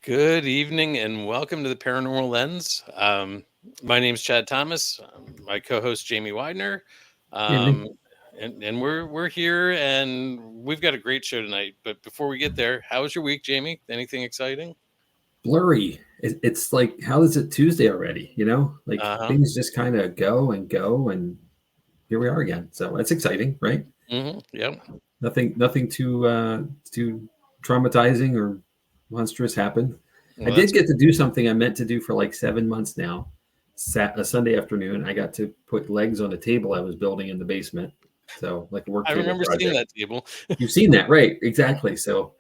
Good evening and welcome to the Paranormal Lens. My name's Chad Thomas. My co-host Jamie Widener, and we're here and we've got a great show tonight. But before we get there, how was your week, Jamie? Anything exciting? Blurry. It's like, how is it Tuesday already? Things just kind of go, and here we are again. So it's exciting, right? Mm-hmm. Yeah. Nothing too traumatizing or monstrous happened. Well, I did get to do something I meant to do for like 7 months now. A Sunday afternoon, I got to put legs on a table I was building in the basement. So like a work table. I remember project. seeing that table. You've seen that, right? Exactly. So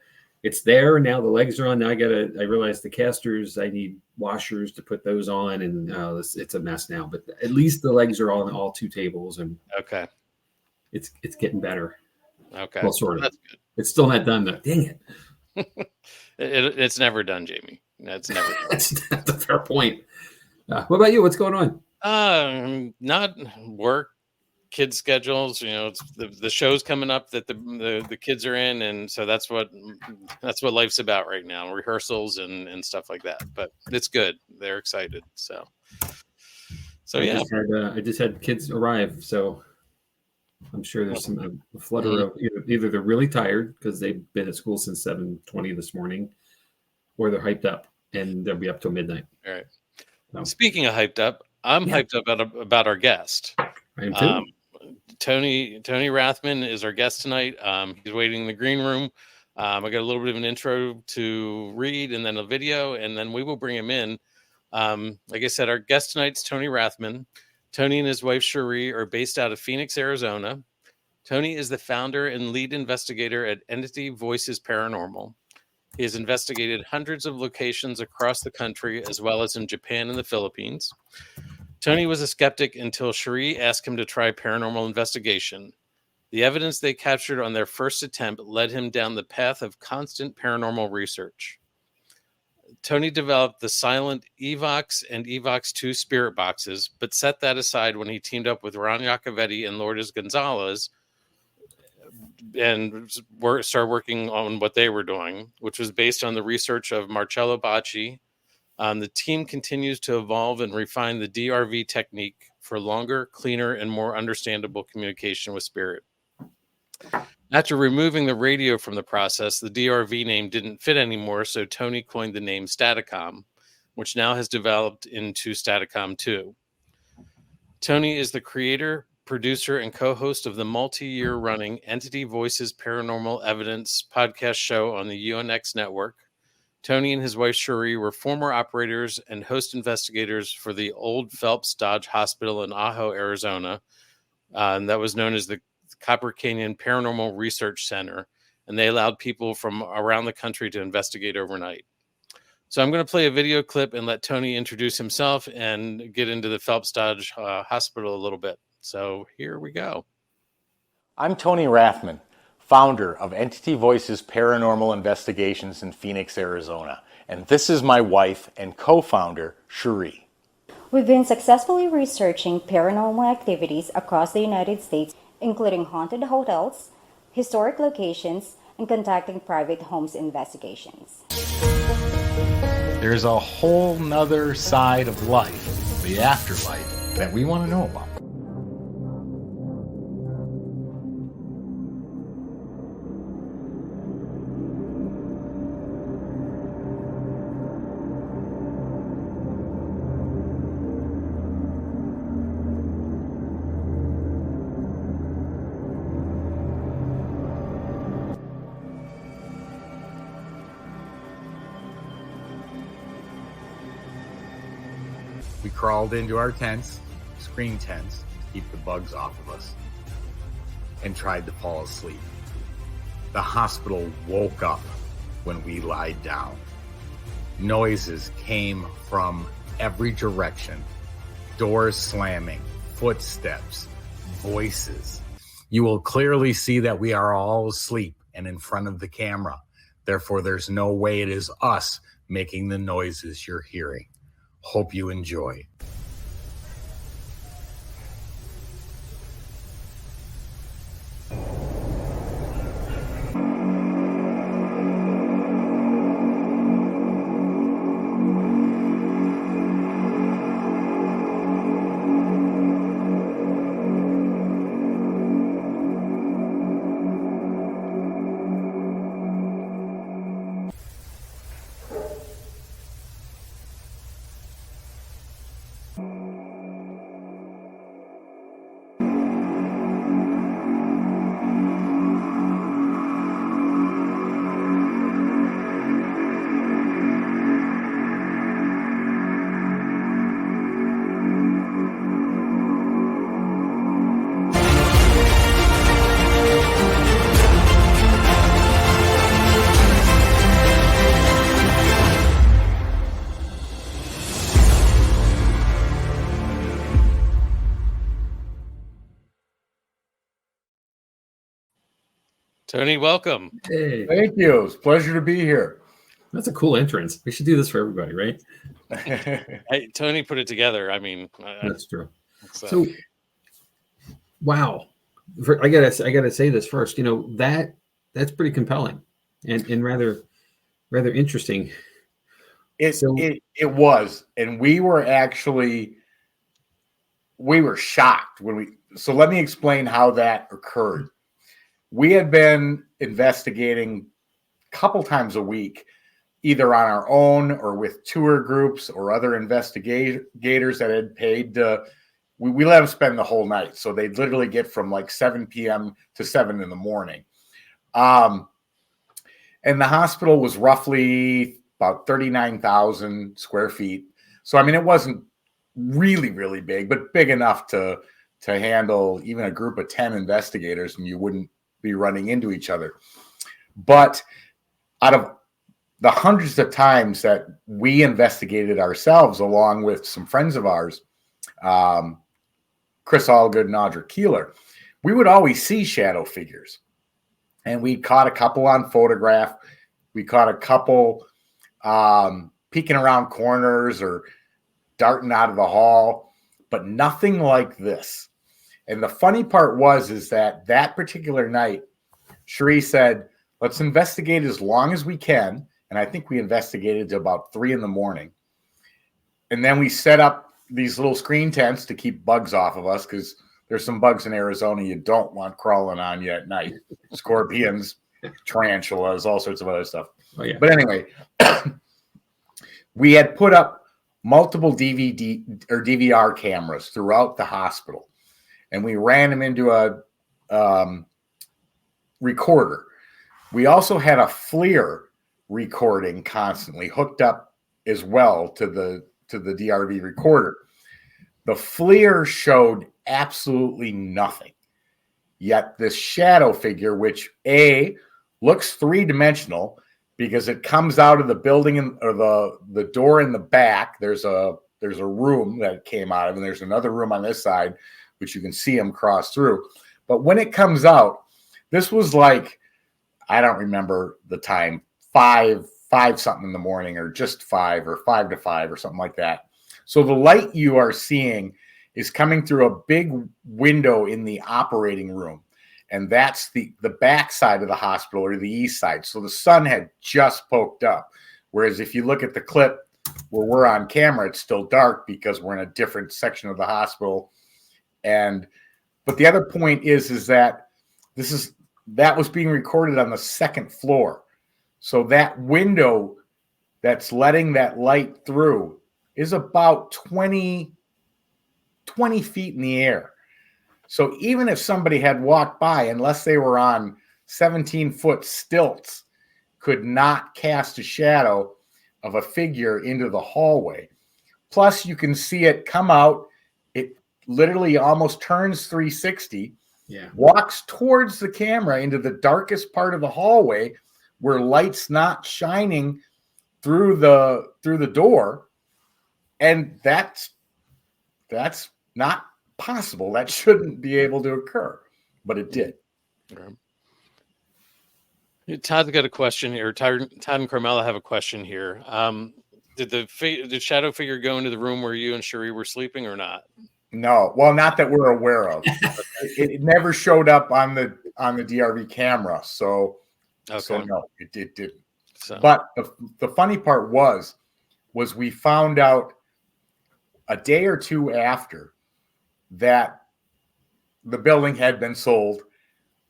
it's there now. The legs are on. Now I realized the casters, I need washers to put those on, and it's a mess now. But at least the legs are on all two tables, and okay, it's getting better. Okay, well, sort of. That's good. It's still not done though. Dang it. It's never done, Jamie. That's never done. That's a fair point. What about you? What's going on? Not work, kids' schedules. You know, it's the show's coming up that the kids are in, and so that's what life's about right now. Rehearsals and stuff like that. But it's good. They're excited. So yeah. I just had kids arrive, so I'm sure there's some flutter of either they're really tired because they've been at school since 7:20 this morning, or they're hyped up and they'll be up till midnight. All right. So. Speaking of hyped up, I'm hyped up about our guest. I am too. Tony Rathman is our guest tonight. He's waiting in the green room. I got a little bit of an intro to read and then a video, and then we will bring him in. Like I said, our guest tonight's Tony Rathman. Tony and his wife Cherie are based out of Phoenix, Arizona. Tony is the founder and lead investigator at Entity Voices Paranormal. He has investigated hundreds of locations across the country, as well as in Japan and the Philippines. Tony was a skeptic until Cherie asked him to try paranormal investigation. The evidence they captured on their first attempt led him down the path of constant paranormal research. Tony developed the silent Evox and Evox 2 spirit boxes, but set that aside when he teamed up with Ron Iacovetti and Lourdes Gonzalez and started working on what they were doing, which was based on the research of Marcello Bacci. The team continues to evolve and refine the DRV technique for longer, cleaner, and more understandable communication with spirit. After removing the radio from the process, the DRV name didn't fit anymore, so Tony coined the name Staticom, which now has developed into Staticom 2. Tony is the creator, producer, and co-host of the multi-year running Entity Voices Paranormal Evidence podcast show on the UNX network. Tony and his wife Cherie were former operators and host investigators for the old Phelps Dodge Hospital in Ajo, Arizona. And that was known as the Copper Canyon Paranormal Research Center, and they allowed people from around the country to investigate overnight. So I'm going to play a video clip and let Tony introduce himself and get into the Phelps Dodge Hospital a little bit. So here we go. I'm Tony Rathman, founder of Entity Voices Paranormal Investigations in Phoenix, Arizona, and this is my wife and co-founder, Cherie. We've been successfully researching paranormal activities across the United States, including haunted hotels, historic locations, and conducting private homes investigations. There's a whole nother side of life, the afterlife, that we want to know about. We crawled into our tents, screen tents, to keep the bugs off of us, and tried to fall asleep. The hospital woke up when we lied down. Noises came from every direction. Doors slamming, footsteps, voices. You will clearly see that we are all asleep and in front of the camera. Therefore, there's no way it is us making the noises you're hearing. Hope you enjoy. Tony, welcome. Hey, Thank you. It's a pleasure to be here. that's a cool entrance. We should do this for everybody, right? Hey, Tony put it together. I mean, That's true. so So, wow. I gotta say this first. That's pretty compelling and rather interesting. It was, and we were shocked so let me explain how that occurred. We had been investigating a couple times a week, either on our own or with tour groups or other investigators that had paid to. We let them spend the whole night, so they'd literally get from like 7 p.m. to 7 in the morning. And the hospital was roughly about 39,000 square feet. So, I mean, it wasn't really, really big, but big enough to handle even a group of 10 investigators, and you wouldn't be running into each other. But out of the hundreds of times that we investigated ourselves, along with some friends of ours, Chris Allgood and Audra Keeler, we would always see shadow figures. And we caught a couple on photograph. We caught a couple peeking around corners or darting out of the hall, but nothing like this. And the funny part is that particular night, Cherie said, let's investigate as long as we can. And I think we investigated to about 3 in the morning. And then we set up these little screen tents to keep bugs off of us, because there's some bugs in Arizona you don't want crawling on you at night. Scorpions, tarantulas, all sorts of other stuff. Oh, yeah. But anyway, we had put up multiple DVD or DVR cameras throughout the hospital, and we ran them into a recorder. We also had a FLIR recording constantly hooked up as well to the DRV recorder. The FLIR showed absolutely nothing. Yet this shadow figure, which looks three-dimensional because it comes out of the building or the door in the back. There's a room that it came out of, and there's another room on this side, which you can see him cross through. But when it comes out, this was like, I don't remember the time, 5 something in the morning, or just 5 or 5 to 5 or something like that. So the light you are seeing is coming through a big window in the operating room. And that's the back side of the hospital, or the east side. So the sun had just poked up. Whereas if you look at the clip where we're on camera, it's still dark because we're in a different section of the hospital. But the other point is that that was being recorded on the second floor. So that window that's letting that light through is about 20 feet in the air. So even if somebody had walked by, unless they were on 17-foot stilts, could not cast a shadow of a figure into the hallway. Plus, you can see it come out. It literally almost turns 360, walks towards the camera into the darkest part of the hallway where light's not shining through the door. And that's not possible. That shouldn't be able to occur, but it did. Todd's got a question here. Todd and Carmela have a question here. Did the shadow figure go into the room where you and Cherie were sleeping or not? No, well, not that we're aware of. It never showed up on the DRV camera, so no, it didn't. So. But the funny part was we found out a day or two after that the building had been sold.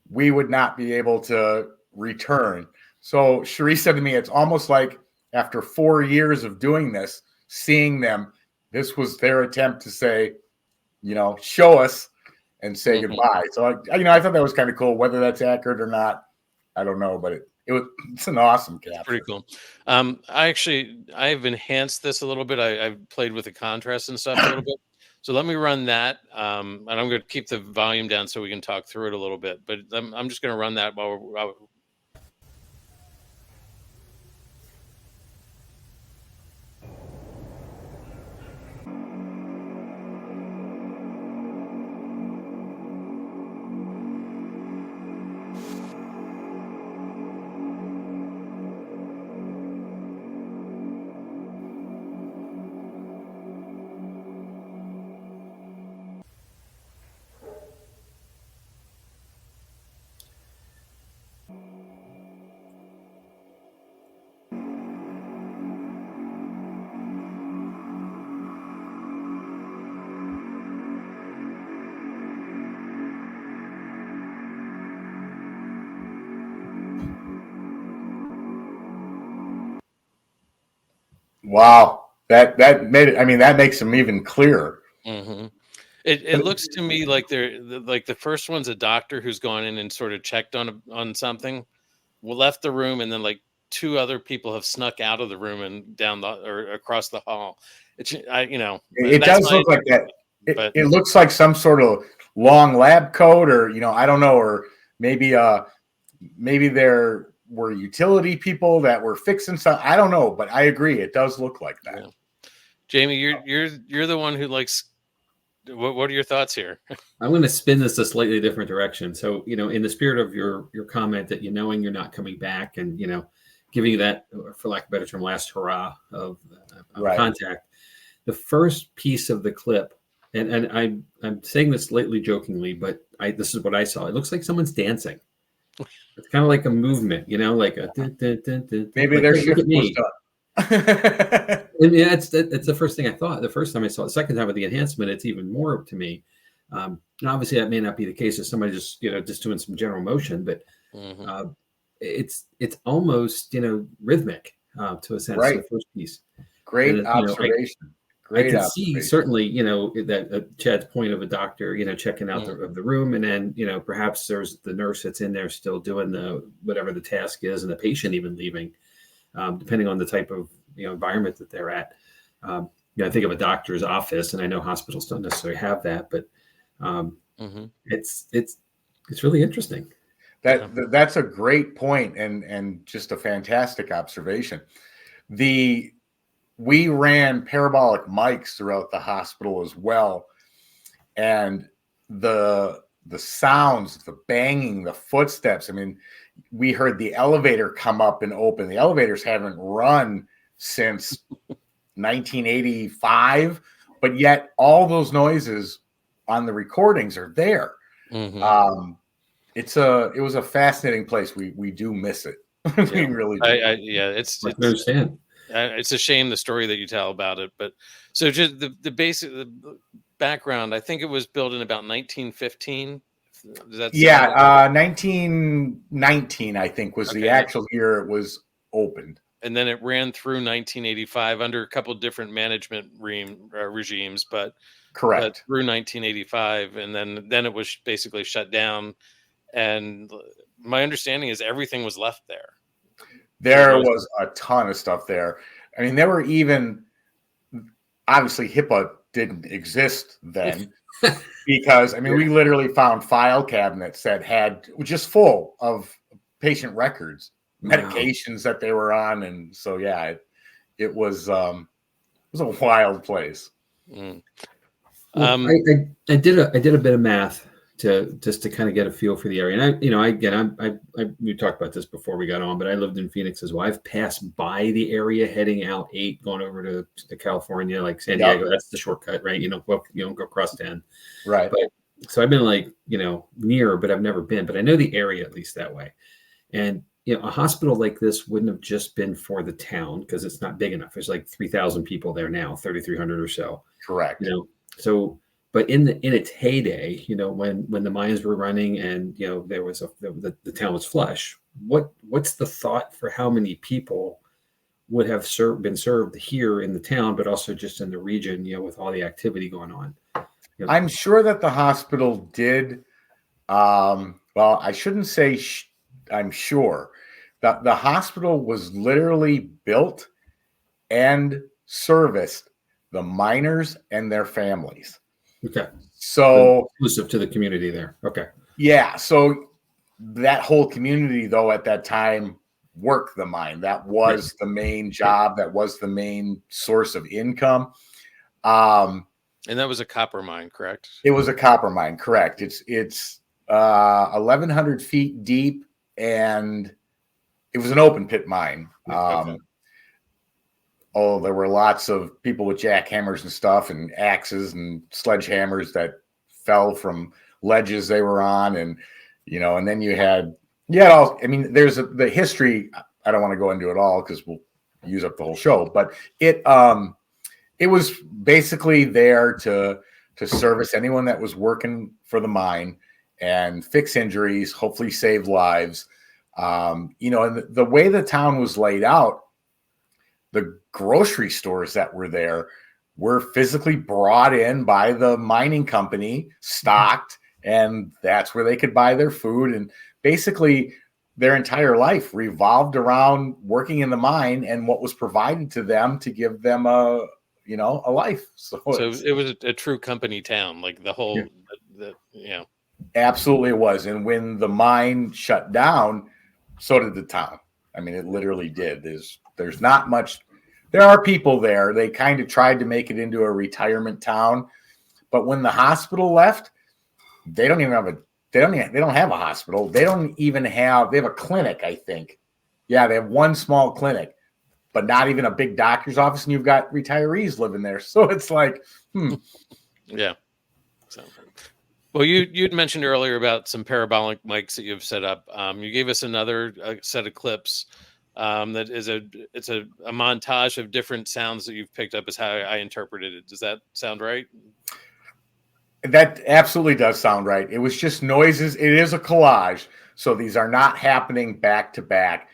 We would not be able to return. So Cherie said to me, it's almost like after 4 years of doing this, seeing them, this was their attempt to say, show us and say goodbye. So I thought that was kind of cool. Whether that's accurate or not, I don't know, but it's an awesome capture. Pretty cool. I've enhanced this a little bit. I've played with the contrast and stuff a little bit. So let me run that, and I'm going to keep the volume down so we can talk through it a little bit. But I'm just going to run that while we're Wow. That made it. I mean, that makes them even clearer. Mm-hmm. It looks to me like the first one's a doctor who's gone in and sort of checked on something, left the room, and then like two other people have snuck out of the room and down or across the hall. It does look like that. But it looks like some sort of long lab coat, or I don't know, or maybe there were utility people that were fixing something. I don't know, but I agree, it does look like that. Yeah. Jamie, you're the one who likes. What are your thoughts here? I'm going to spin this a slightly different direction. So, in the spirit of your comment that knowing you're not coming back, and giving you that, for lack of a better term, last hurrah of Right. contact. The first piece of the clip, and I'm saying this slightly jokingly, but this is what I saw. It looks like someone's dancing. It's kind of like a movement, like a Maybe like, their look shift at me. was done. And yeah, it's the first thing I thought. The first time I saw it, the second time with the enhancement, it's even more to me. And obviously, that may not be the case if somebody just just doing some general motion, but Mm-hmm. it's almost rhythmic to a sense. Right. The first piece. Great And, observation. I can see certainly, that Chad's point of a doctor, checking out of the room, and then perhaps there's the nurse that's in there still doing whatever the task is, and the patient even leaving. Depending on the type of environment that they're at. I think of a doctor's office, and I know hospitals don't necessarily have that, but it's really interesting. That's a great point, and just a fantastic observation. We ran parabolic mics throughout the hospital as well, and the sounds, the banging, the footsteps. I mean, we heard the elevator come up and open. The elevators haven't run since 1985, but yet all those noises on the recordings are there. Mm-hmm. It was a fascinating place. We do miss it. We really do. It's a shame the story that you tell about it, but so just the basic background. I think it was built in about 1915. 1919, I think, was the actual year it was opened. And then it ran through 1985 under a couple of different management regimes, but correct, through 1985, and then it was basically shut down. And my understanding is everything was left there. There was a ton of stuff there. I mean, there were even, obviously HIPAA didn't exist then. Because we literally found file cabinets that had just full of patient records, medications that they were on, and so it was a wild place. I did a bit of math to kind of get a feel for the area, and we talked about this before we got on, but I lived in Phoenix as well. I've passed by the area heading out 8, going over to California, like San Diego. That's the shortcut, right? You don't go across 10, right? But so I've been near, but I've never been. But I know the area at least that way. And a hospital like this wouldn't have just been for the town because it's not big enough. There's like 3,000 people there now, 3,300 or so. Correct. So. But in its heyday, when the mines were running and there was the town was flush. What's the thought for how many people would have been served here in the town, but also just in the region, with all the activity going on? I'm sure that the hospital did. Well, I shouldn't say. I'm sure that the hospital was literally built and serviced the miners and their families. Okay. So exclusive to the community there. Okay. Yeah. So that whole community, though, at that time worked the mine. That was the main job. That was the main source of income. And that was a copper mine, correct? It was a copper mine, correct. It's 1,100 feet deep, and it was an open pit mine. Okay. Oh, there were lots of people with jackhammers and stuff and axes and sledgehammers that fell from ledges they were on. And, and then you had there's the history. I don't want to go into it all because we'll use up the whole show, but it was basically there to service anyone that was working for the mine and fix injuries, hopefully save lives. And the way the town was laid out, the grocery stores that were there were physically brought in by the mining company, stocked, and that's where they could buy their food. And basically their entire life revolved around working in the mine and what was provided to them to give them a life. So it was a true company town, like the whole, Absolutely it was. And when the mine shut down, so did the town. I mean, it literally did. There's not much. There are people there. They kind of tried to make it into a retirement town, but when the hospital left, they don't have a hospital. They have a clinic, I think. Yeah, they have one small clinic, but not even a big doctor's office, and you've got retirees living there. So it's like, Yeah. So, well, you'd mentioned earlier about some parabolic mics that you've set up. You gave us another set of clips that is a montage of different sounds that you've picked up, is how I interpreted it. Does that sound right? That absolutely does sound right. It was just noises. It is a collage. So these are not happening back to back.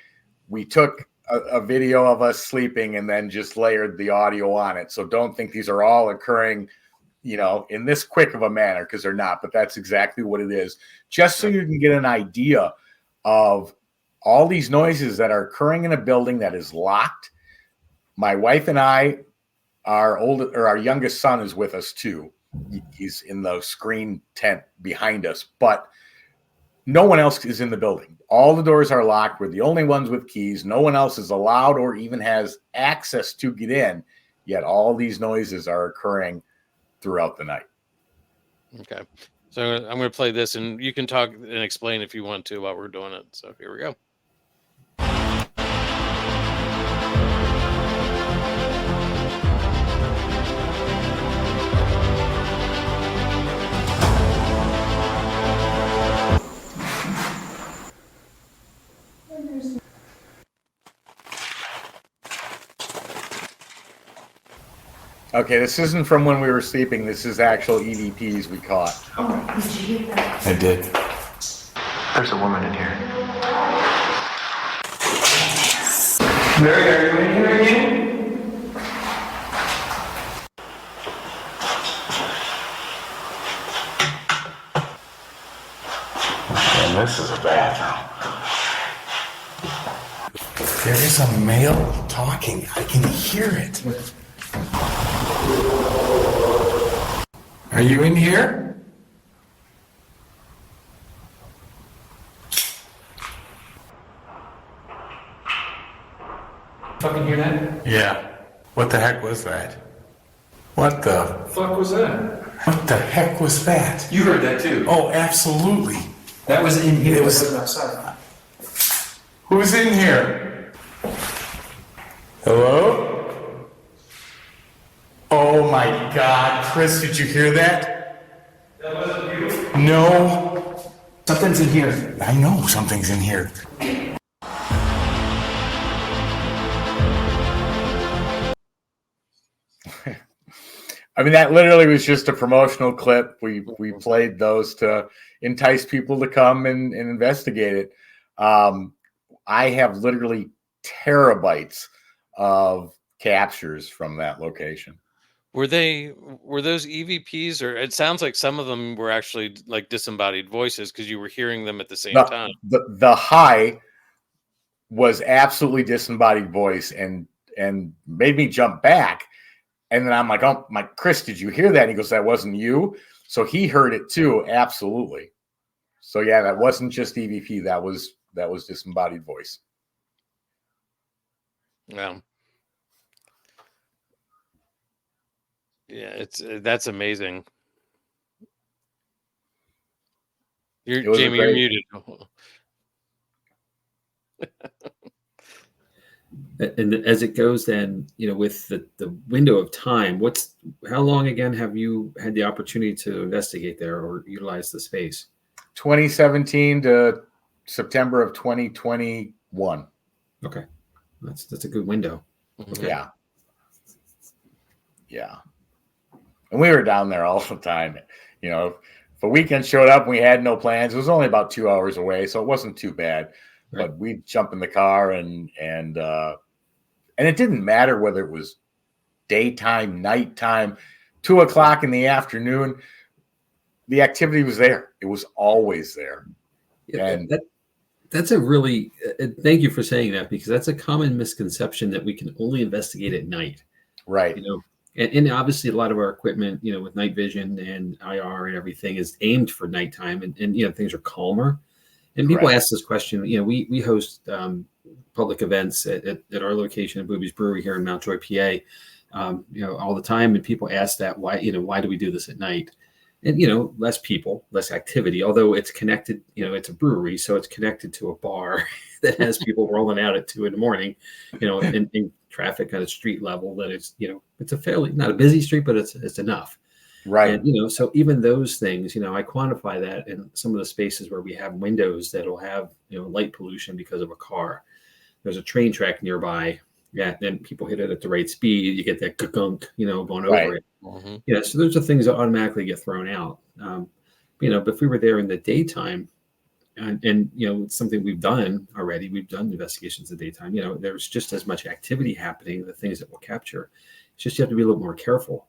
We took a video of us sleeping and then just layered the audio on it. So don't think these are all occurring, in this quick of a manner, because they're not, but that's exactly what it is. Just so you can get an idea of all these noises that are occurring in a building that is locked. My wife and I, our youngest son is with us too. He's in the screen tent behind us, but no one else is in the building. All the doors are locked. We're the only ones with keys. No one else is allowed or even has access to get in, yet all these noises are occurring throughout the night. Okay. So I'm going to play this, and you can talk and explain if you want to while we're doing it. So here we go. Okay, this isn't from when we were sleeping. This is actual EVPs we caught. Oh, did you hear that? I did. There's a woman in here. Mary, are you in here again? And this is a bathroom. There is a male talking. I can hear it. Are you in here? Fucking hear that? Yeah. What the heck was that? What the Fuck was that? What the heck was that? You heard that too. Oh, absolutely. That was in here. It was- It wasn't outside. Who's in here? Hello? Oh my God, Chris, did you hear that? That wasn't you. No. Something's in here. I know something's in here. I mean, that literally was just a promotional clip. We played those to entice people to come and investigate it. I have literally terabytes of captures from that location. Were those EVPs, or it sounds like some of them were actually like disembodied voices because you were hearing them at the same time. The high was absolutely disembodied voice and made me jump back. And then I'm like, oh my, Chris, did you hear that? And he goes, that wasn't you. So he heard it too. Absolutely. So yeah, that wasn't just EVP. That was disembodied voice. Yeah. Yeah, that's amazing. Jamie, you're muted. And as it goes, then with the window of time, how long again have you had the opportunity to investigate there or utilize the space? 2017 to September of 2021. Okay, that's a good window. Okay. Yeah. And we were down there all the time. If a weekend showed up and we had no plans, it was only about 2 hours away, so it wasn't too bad. Right. But we'd jump in the car and And it didn't matter whether it was daytime, nighttime, 2:00 in the afternoon. The activity was there. It was always there. Yeah, And that's a really thank you for saying that, because that's a common misconception that we can only investigate at night. right. And obviously a lot of our equipment, with night vision and IR and everything is aimed for nighttime, and things are calmer. And people Correct. ask this question. We host public events at our location at Booby's Brewery here in Mount Joy, PA. All the time, and people ask that why do we do this at night? And less people, less activity. Although it's connected, it's a brewery, so it's connected to a bar that has people rolling out at 2 a.m. In traffic at a street level. That it's a fairly not a busy street, but it's enough. Right. And so even those things, I quantify that in some of the spaces where we have windows that'll have light pollution because of a car. There's a train track nearby. Yeah, then people hit it at the right speed. You get that gunk, going Right. over it. Mm-hmm. So those are things that automatically get thrown out. But if we were there in the daytime, and it's something we've done already. We've done investigations in the daytime. There's just as much activity happening. The things that we'll capture. It's just you have to be a little more careful.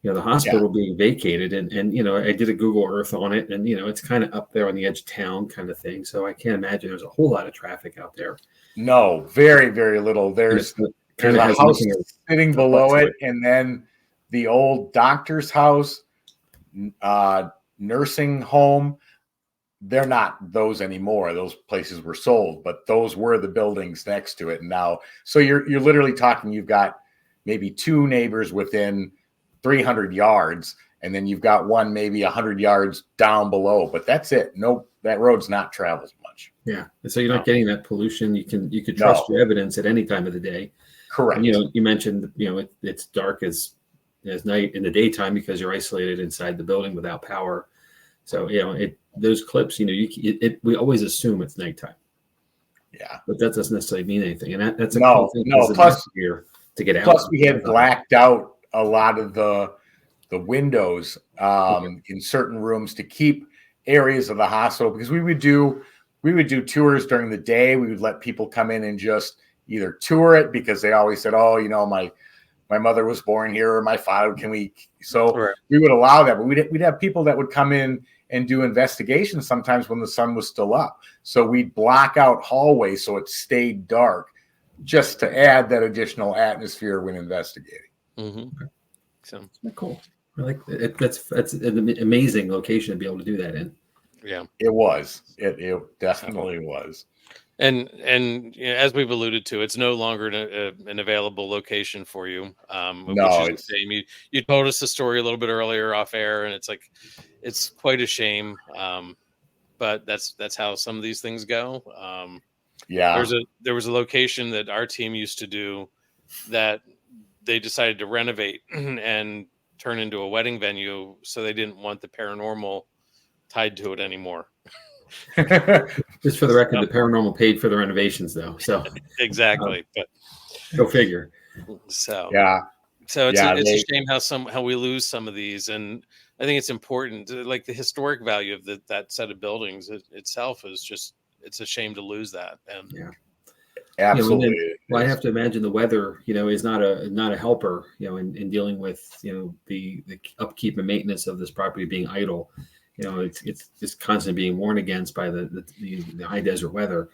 The hospital being vacated, and I did a Google Earth on it, and it's kind of up there on the edge of town, kind of thing. So I can't imagine there's a whole lot of traffic out there. No, very, very little. There's a house sitting below it, and then the old doctor's house, nursing home. They're not those anymore. Those places were sold, but those were the buildings next to it. And now, so you're literally talking, you've got maybe 2 neighbors within 300 yards, and then you've got one maybe 100 yards down below, but that's it. No, that road's not traveled much. Yeah. And so you're not getting that pollution. You could trust your evidence at any time of the day. Correct. And, you mentioned, it's dark as night in the daytime because you're isolated inside the building without power. So, those clips, we always assume it's nighttime. Yeah. But that doesn't necessarily mean anything. And that's a No, cool thing no. Plus, here to get out. Plus, we had blacked out a lot of the windows in certain rooms to keep areas of the hospital, because we would do tours during the day. We would let people come in and just either tour it, because they always said, oh, my mother was born here, or my father, can we? So we would allow that, but we'd have people that would come in and do investigations sometimes when the sun was still up. So we'd block out hallways so it stayed dark, just to add that additional atmosphere when investigating. Mm-hmm. So cool. I like it. That's an amazing location to be able to do that in. Yeah, it was. It definitely was. And as we've alluded to, it's no longer an available location for you. No, which is a shame. You told us the story a little bit earlier off air, and it's quite a shame. But that's how some of these things go. Yeah, there was a location that our team used to do that they decided to renovate and turn into a wedding venue, so they didn't want the paranormal tied to it anymore. Just for the record, the paranormal paid for the renovations, though. So exactly, but go figure. So yeah, so it's a shame how we lose some of these, and I think it's important. Like the historic value of that set of buildings itself is just, it's a shame to lose that. And absolutely. I have to imagine the weather, is not a helper, in dealing with the upkeep and maintenance of this property being idle. It's just constantly being warned against by the high desert weather.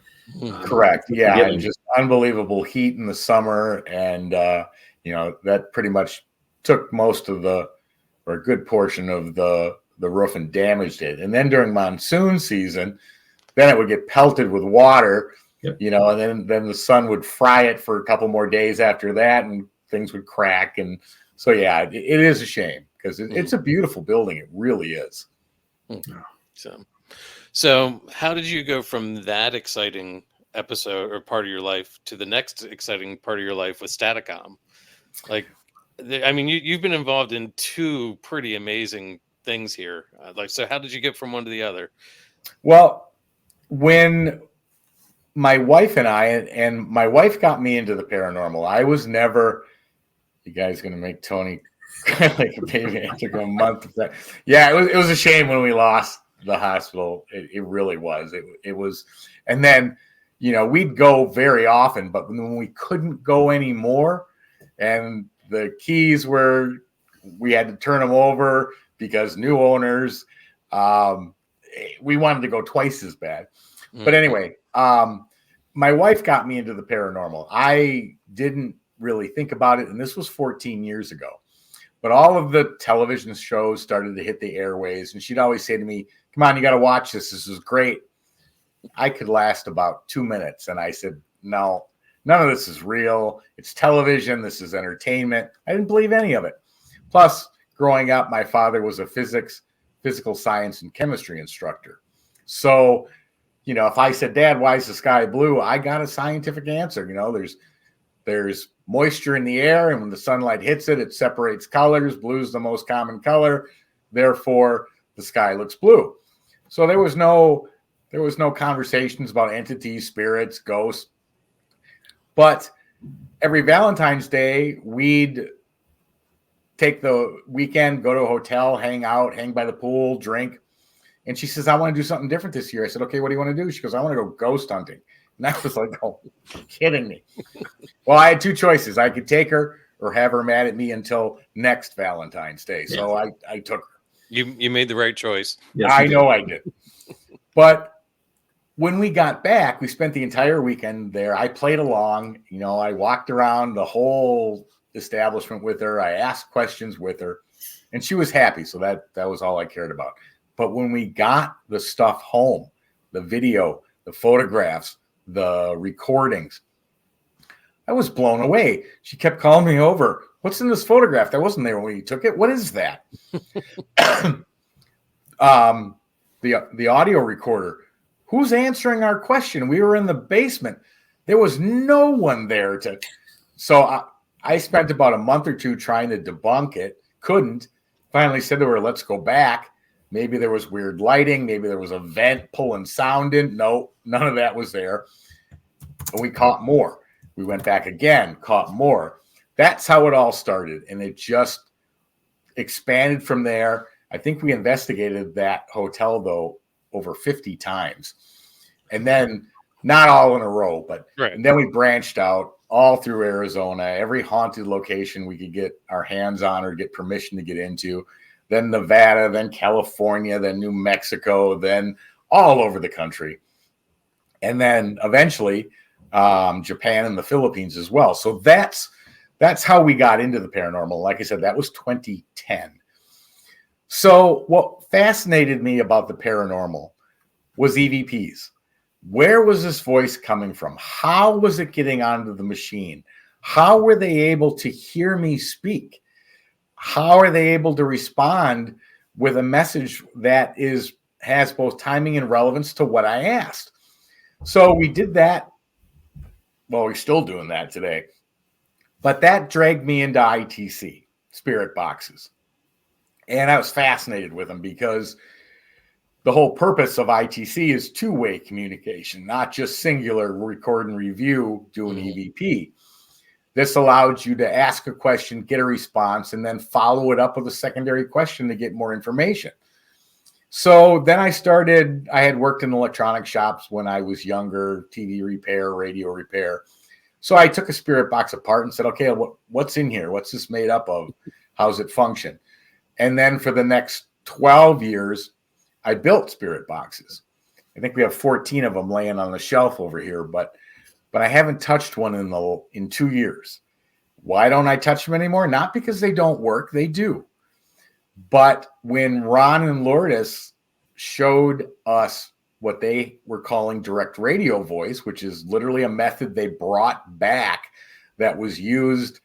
Correct. Yeah. And just unbelievable heat in the summer. And, that pretty much took most of or a good portion of the roof and damaged it. And then during monsoon season, then it would get pelted with water, and then the sun would fry it for a couple more days after that, and things would crack. And so, yeah, it is a shame, because it's a beautiful building. It really is. So how did you go from that exciting episode or part of your life to the next exciting part of your life with Staticom? You've been involved in 2 pretty amazing things here. So how did you get from one to the other? Well, when my wife and my wife got me into the paranormal, I was never, you guys going to make Tony like a baby. It took a month. Yeah, it was a shame when we lost the hospital. It really was. It was, and then, we'd go very often, but when we couldn't go anymore and the keys we had to turn them over because new owners, we wanted to go twice as bad. But anyway, my wife got me into the paranormal. I didn't really think about it, and this was 14 years ago. But all of the television shows started to hit the airways, and she'd always say to me, "Come on, you got to watch this. This is great." I could last about 2 minutes, and I said, "No, none of this is real. It's television. This is entertainment." I didn't believe any of it. Plus, growing up, my father was a physical science, and chemistry instructor. So, if I said, "Dad, why is the sky blue?" I got a scientific answer. There's moisture in the air, and when the sunlight hits it, it separates colors. Blue is the most common color. Therefore, the sky looks blue. So there was no conversations about entities, spirits, ghosts. But every Valentine's Day, we'd take the weekend, go to a hotel, hang out, hang by the pool, drink. And she says, "I want to do something different this year." I said, "Okay, what do you want to do?" She goes, "I want to go ghost hunting." And I was like, "Oh, you're kidding me." Well, I had two choices. I could take her or have her mad at me until next Valentine's Day. So I took her. You made the right choice. Yes, I know I did. But when we got back, we spent the entire weekend there. I played along. I walked around the whole establishment with her. I asked questions with her, and she was happy. So that was all I cared about. But when we got the stuff home, the video, the photographs, the recordings, I was blown away. She kept calling me over. "What's in this photograph? That wasn't there when you took it. What is that?" The audio recorder. "Who's answering our question? We were in the basement. There was no one there to." So I spent about a month or two trying to debunk it. Couldn't. Finally said to her, "Let's go back. Maybe there was weird lighting. Maybe there was a vent pulling sound in." No, none of that was there. But we caught more. We went back again, caught more. That's how it all started. And it just expanded from there. I think we investigated that hotel, though, over 50 times. And then not all in a row, but right. And then we branched out all through Arizona, every haunted location we could get our hands on or get permission to get into. Then Nevada, then California, then New Mexico, then all over the country. And then eventually Japan and the Philippines as well. So that's how we got into the paranormal. Like I said, that was 2010. So what fascinated me about the paranormal was EVPs. Where was this voice coming from? How was it getting onto the machine? How were they able to hear me speak? How are they able to respond with a message that has both timing and relevance to what I asked? So we did that. Well, we're still doing that today. But that dragged me into ITC, spirit boxes. And I was fascinated with them because the whole purpose of ITC is two-way communication, not just singular record and review, do an EVP. This allows you to ask a question, get a response, and then follow it up with a secondary question to get more information. So then I had worked in electronic shops when I was younger, TV repair, radio repair. So I took a spirit box apart and said, okay, what's in here? What's this made up of? How's it function? And then for the next 12 years, I built spirit boxes. I think we have 14 of them laying on the shelf over here, but I haven't touched one in 2 years. Why don't I touch them anymore? Not because they don't work, they do. But when Ron and Lourdes showed us what they were calling direct radio voice, which is literally a method they brought back that was used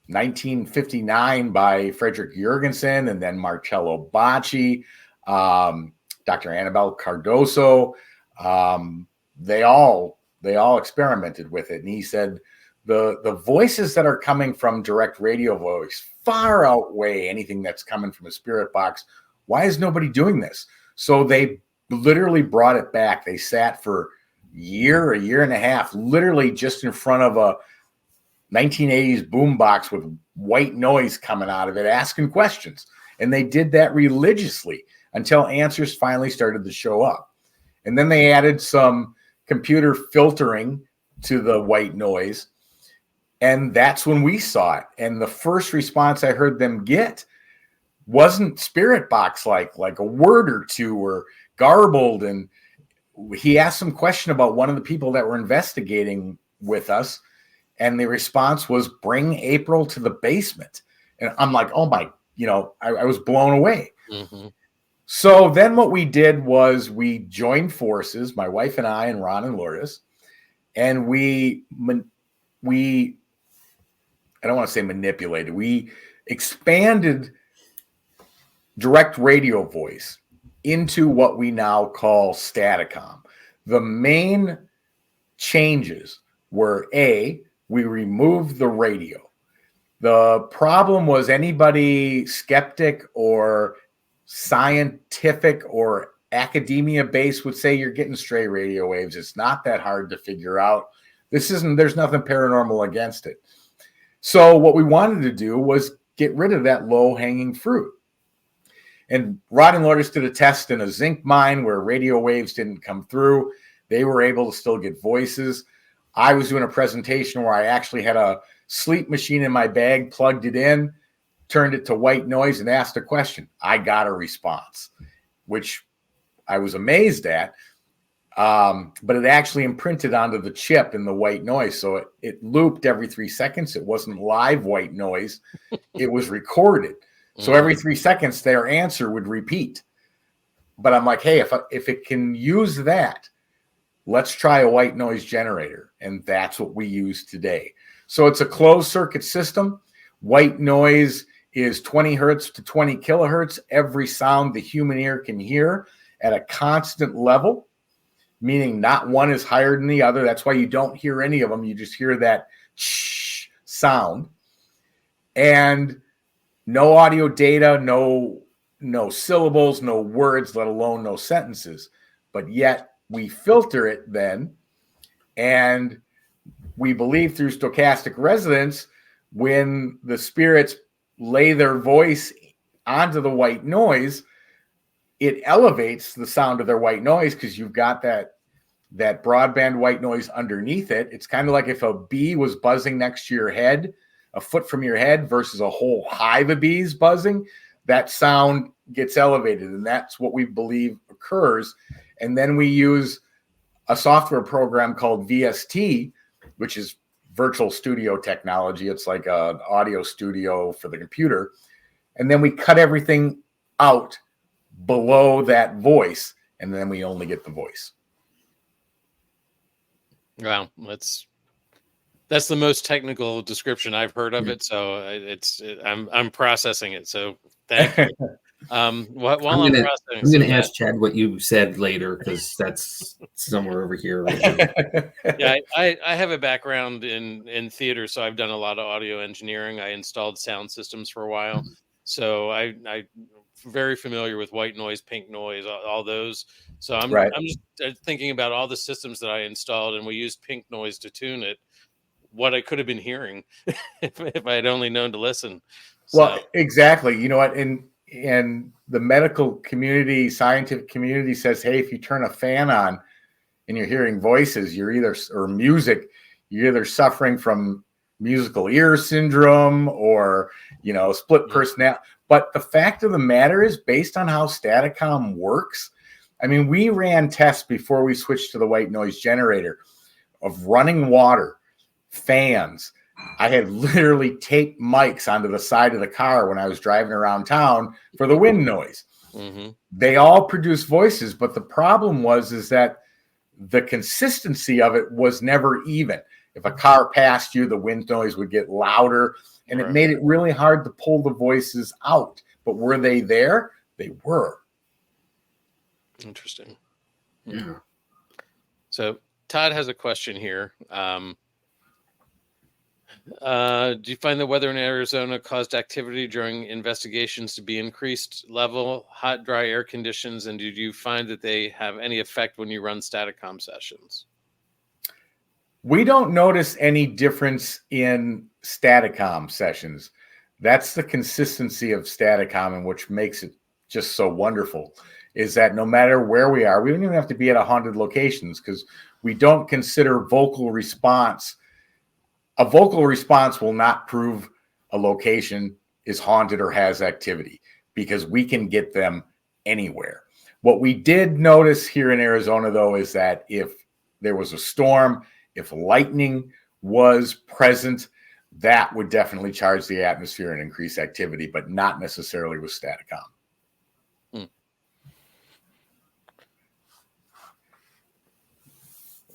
1959 by Frederick Jurgensen and then Marcello Bacci, Dr. Annabelle Cardoso. They all experimented with it. And he said, the voices that are coming from direct radio voice far outweigh anything that's coming from a spirit box. Why is nobody doing this? So they literally brought it back. They sat for a year and a half, literally just in front of a 1980s boombox with white noise coming out of it, asking questions. And they did that religiously until answers finally started to show up. And then they added some computer filtering to the white noise. And that's when we saw it. And the first response I heard them get wasn't spirit box like a word or two were garbled. And he asked some question about one of the people that were investigating with us. And the response was, bring April to the basement. And I'm like, oh my, I was blown away. Mm-hmm. So then what we did was we joined forces, my wife and I and Ron and Lourdes, and we I don't want to say manipulated. We expanded direct radio voice into what we now call Staticom. The main changes were we removed the radio. The problem was anybody skeptic or scientific or academia based would say you're getting stray radio waves. It's not that hard to figure out. There's nothing paranormal against it. So what we wanted to do was get rid of that low hanging fruit. And Rod and Lourdes did a test in a zinc mine where radio waves didn't come through. They were able to still get voices. I was doing a presentation where I actually had a sleep machine in my bag, plugged it in, turned it to white noise, and asked a question. I got a response, which I was amazed at. But it actually imprinted onto the chip in the white noise. So it looped every 3 seconds. It wasn't live white noise. It was recorded. So every 3 seconds, their answer would repeat. But I'm like, hey, if it can use that, let's try a white noise generator. And that's what we use today. So it's a closed circuit system. White noise is 20 hertz to 20 kilohertz. Every sound the human ear can hear at a constant level, meaning not one is higher than the other. That's why you don't hear any of them. You just hear that shh sound. And no audio data, no syllables, no words, let alone no sentences. But yet we filter it then, and we believe through stochastic resonance, when the spirits lay their voice onto the white noise, it elevates the sound of their white noise because you've got that broadband white noise underneath it. It's kind of like if a bee was buzzing next to your head, a foot from your head, versus a whole hive of bees buzzing. That sound gets elevated, and that's what we believe occurs. And then we use a software program called VST, which is virtual studio technology. It's like an audio studio for the computer. And then we cut everything out below that voice, and then we only get the voice. Wow, that's the most technical description I've heard of it. So I'm processing it. So thank you. I'm going to ask Chad what you said later, because that's somewhere over here. Right. Yeah, I have a background in theater, so I've done a lot of audio engineering. I installed sound systems for a while, so I'm very familiar with white noise, pink noise, all those. So I'm just thinking about all the systems that I installed, and we used pink noise to tune it. What I could have been hearing if I had only known to listen. Well, exactly. You know what? And the medical community, scientific community says, hey, if you turn a fan on and you're hearing voices, or music, you're either suffering from musical ear syndrome or, split personality. But the fact of the matter is, based on how Staticom works, I mean, we ran tests before we switched to the white noise generator of running water, fans. I had literally taped mics onto the side of the car when I was driving around town for the wind noise. Mm-hmm. They all produce voices, but the problem is that the consistency of it was never even. If a car passed you, the wind noise would get louder, and it made it really hard to pull the voices out. But were they there? They were. Interesting. Yeah. So Todd has a question here. Do you find the weather in Arizona caused activity during investigations to be increased level, hot, dry air conditions? And did you find that they have any effect when you run Staticom sessions? We don't notice any difference in Staticom sessions. That's the consistency of Staticom, and which makes it just so wonderful, is that no matter where we are, we don't even have to be at 100 locations, because we don't consider vocal response. A vocal response will not prove a location is haunted or has activity, because we can get them anywhere. What we did notice here in Arizona, though, is that if there was a storm, if lightning was present, that would definitely charge the atmosphere and increase activity, but not necessarily with Staticom.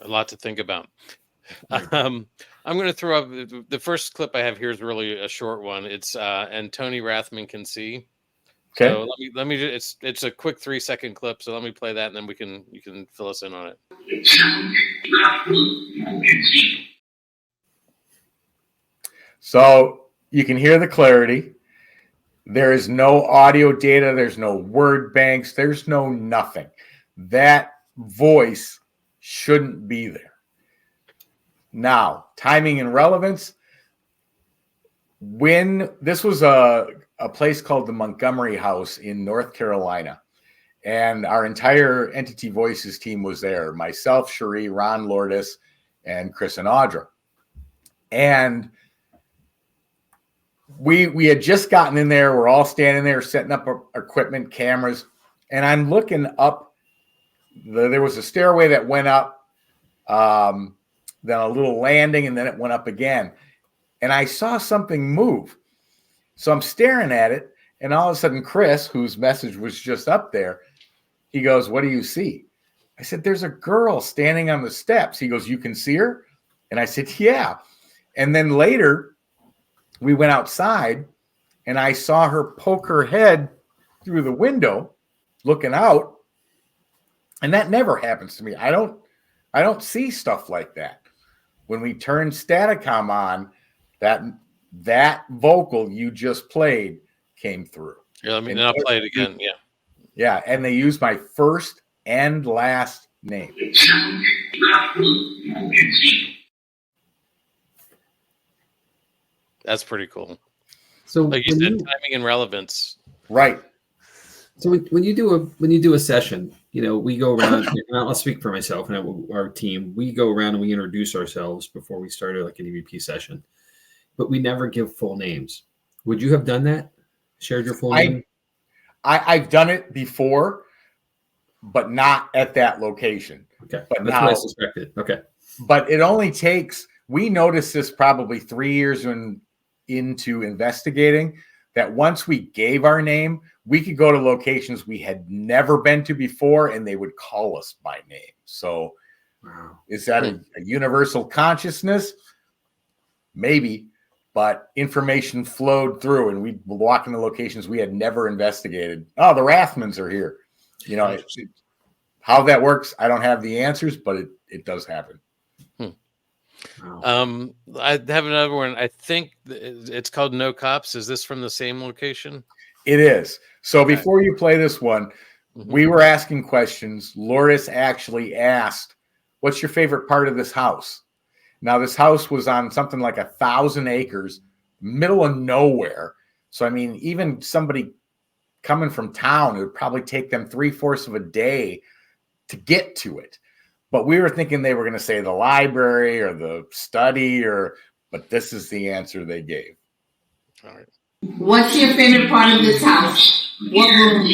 A lot to think about. I'm going to throw up the first clip I have here is really a short one. It's and Tony Rathman can see. Okay. So let me it's a quick 3-second clip. So let me play that, and then you can fill us in on it. So you can hear the clarity. There is no audio data. There's no word banks. There's no nothing. That voice shouldn't be there. Now, timing and relevance. When this was a place called the Montgomery House in North Carolina, and our entire Entity Voices team was there. Myself, Cherie, Ron Lourdes, and Chris and Audra. And we had just gotten in there. We're all standing there setting up our equipment, cameras, and I'm looking up. There was a stairway that went up, then a little landing, and then it went up again. And I saw something move. So I'm staring at it, and all of a sudden, Chris, whose message was just up there, he goes, "What do you see?" I said, "There's a girl standing on the steps." He goes, "You can see her?" And I said, "Yeah." And then later, we went outside, and I saw her poke her head through the window, looking out. And that never happens to me. I don't see stuff like that. When we turn Staticom on, that vocal you just played came through. Yeah, and I'll play it again. Yeah. Yeah, and they used my first and last name. That's pretty cool. So like you said, timing and relevance. Right. So when you do a session, we go around. And I'll speak for myself and our team. We go around and we introduce ourselves before we start like an EVP session, but we never give full names. Would you have done that? Shared your full name? I've done it before, but not at that location. Okay, but that's what I suspected. Okay, but it only takes. We noticed this probably 3 years into investigating. That once we gave our name, we could go to locations we had never been to before, and they would call us by name. So, wow. Is that a universal consciousness? Maybe, but information flowed through, and we'd walk in the locations we had never investigated. Oh, the Rathmans are here. How that works, I don't have the answers, but it does happen. Wow. I have another one. I think it's called No Cops. Is this from the same location? It is. So before you play this one, we were asking questions. Lourdes actually asked, "What's your favorite part of this house?" Now, this house was on something like 1,000 acres, middle of nowhere. So, I mean, even somebody coming from town, it would probably take them 3/4 of a day to get to it. But we were thinking they were going to say the library or the study, but this is the answer they gave. All right. What's your favorite part of this house? What room?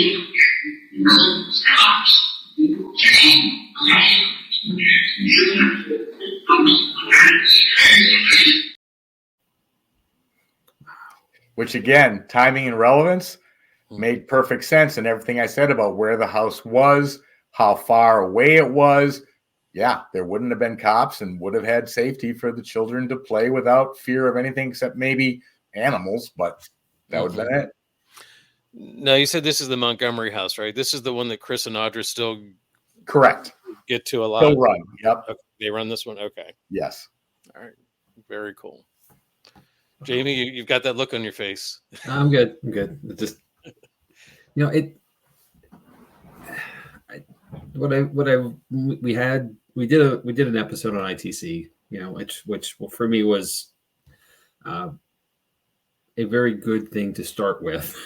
Which again, timing and relevance made perfect sense. And everything I said about where the house was, how far away it was. Yeah, there wouldn't have been cops and would have had safety for the children to play without fear of anything except maybe animals, but that would have been it. Now, you said this is the Montgomery House, right? This is the one that Chris and Audra still correct get to a lot. Still run. Yep. Okay. They run this one. Okay. Yes. All right. Very cool. Jamie, you've got that look on your face. I'm good. It just, we did an episode on ITC, which for me was a very good thing to start with.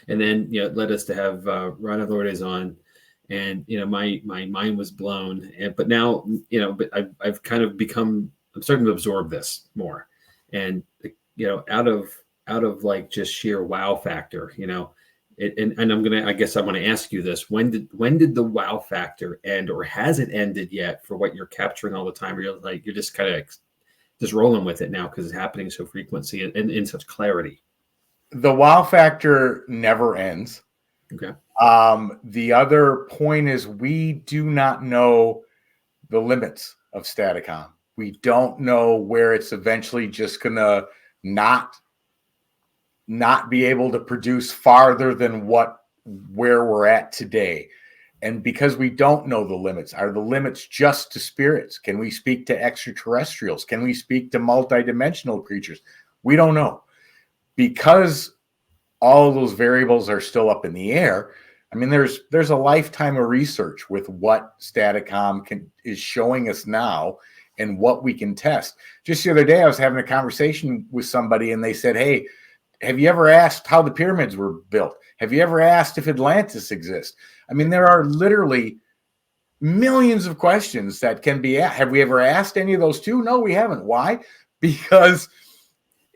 And then, it led us to have Ron Lourdes on. and my mind was blown. But now but I've kind of become, I'm starting to absorb this more, and out of like just sheer wow factor, and I guess I want to ask you this: when did the wow factor end, or has it ended yet for what you're capturing all the time? Or you're just kind of just rolling with it now because it's happening so frequently and in such clarity. The wow factor never ends. Okay. The other point is we do not know the limits of Staticom. We don't know where it's eventually just gonna not be able to produce farther than where we're at today. And because we don't know the limits, are the limits just to spirits? Can we speak to extraterrestrials? Can we speak to multidimensional creatures? We don't know. Because all of those variables are still up in the air. I mean, there's a lifetime of research with what Staticom is showing us now and what we can test. Just the other day, I was having a conversation with somebody and they said, hey, have you ever asked how the pyramids were built? Have you ever asked if Atlantis exists? I mean, there are literally millions of questions that can be asked. Have we ever asked any of those too? No, we haven't. Why? Because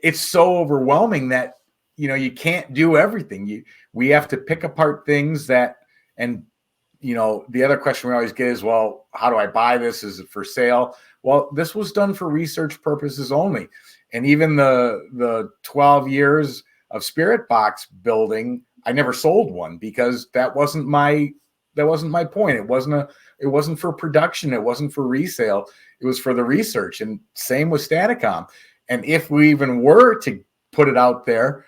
it's so overwhelming that, you can't do everything. We have to pick apart things the other question we always get is, well, how do I buy this? Is it for sale? Well, this was done for research purposes only. And even the 12 years of Spirit Box building, I never sold one because that wasn't my point. It wasn't for production. It wasn't for resale. It was for the research. And same with Staticom. And if we even were to put it out there,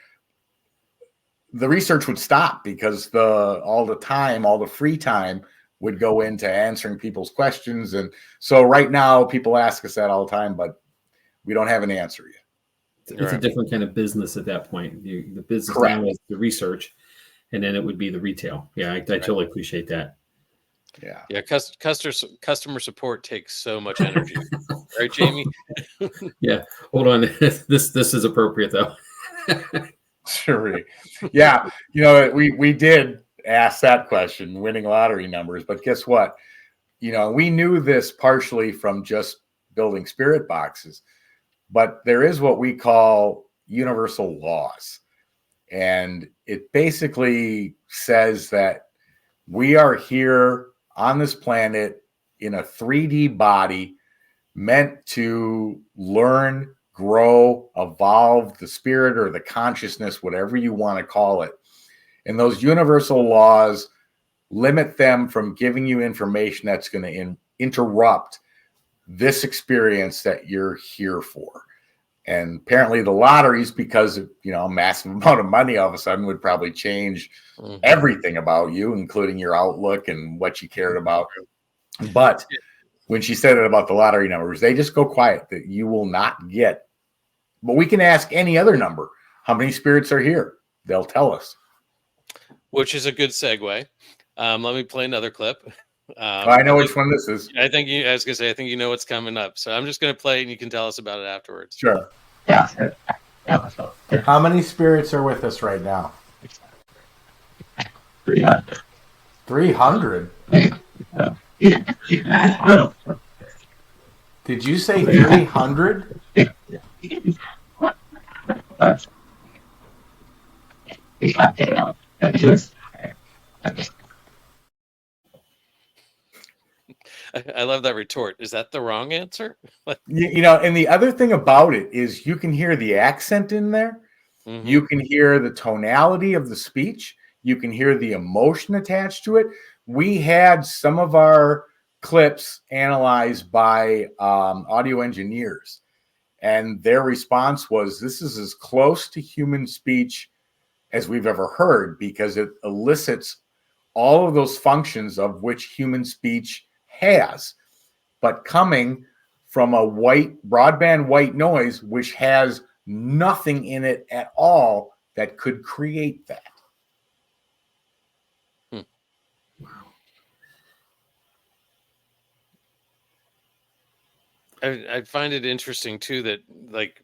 the research would stop because all the free time would go into answering people's questions. And so right now people ask us that all the time, but we don't have an answer yet. It's a different kind of business at that point. The business now is the research, and then it would be the retail. Yeah, I totally appreciate that. Yeah. Customer support takes so much energy, right, Jamie? Yeah. Hold on. This is appropriate though. Sure. Yeah. We did ask that question, winning lottery numbers, but guess what? We knew this partially from just building spirit boxes, but there is what we call universal laws. And it basically says that we are here on this planet in a 3D body meant to learn, grow, evolve the spirit or the consciousness, whatever you want to call it. And those universal laws limit them from giving you information that's going to interrupt this experience that you're here for. And apparently the lotteries, because of, a massive amount of money all of a sudden would probably change everything about you, including your outlook and what you cared about. But when she said it about the lottery numbers, they just go quiet, that you will not get. But we can ask any other number. How many spirits are here? They'll tell us. Which is a good segue. Let me play another clip. I know which one this is. I think you know what's coming up. So I'm just going to play it and you can tell us about it afterwards. Sure. Yeah. How many spirits are with us right now? 300. 300? Did you say 300? I love that retort. Is that the wrong answer? And the other thing about it is you can hear the accent in there. Mm-hmm. You can hear the tonality of the speech. You can hear the emotion attached to it. We had some of our clips analyzed by audio engineers, and their response was, this is as close to human speech as we've ever heard, because it elicits all of those functions of which human speech has, but coming from a broadband white noise, which has nothing in it at all that could create that. I find it interesting too that like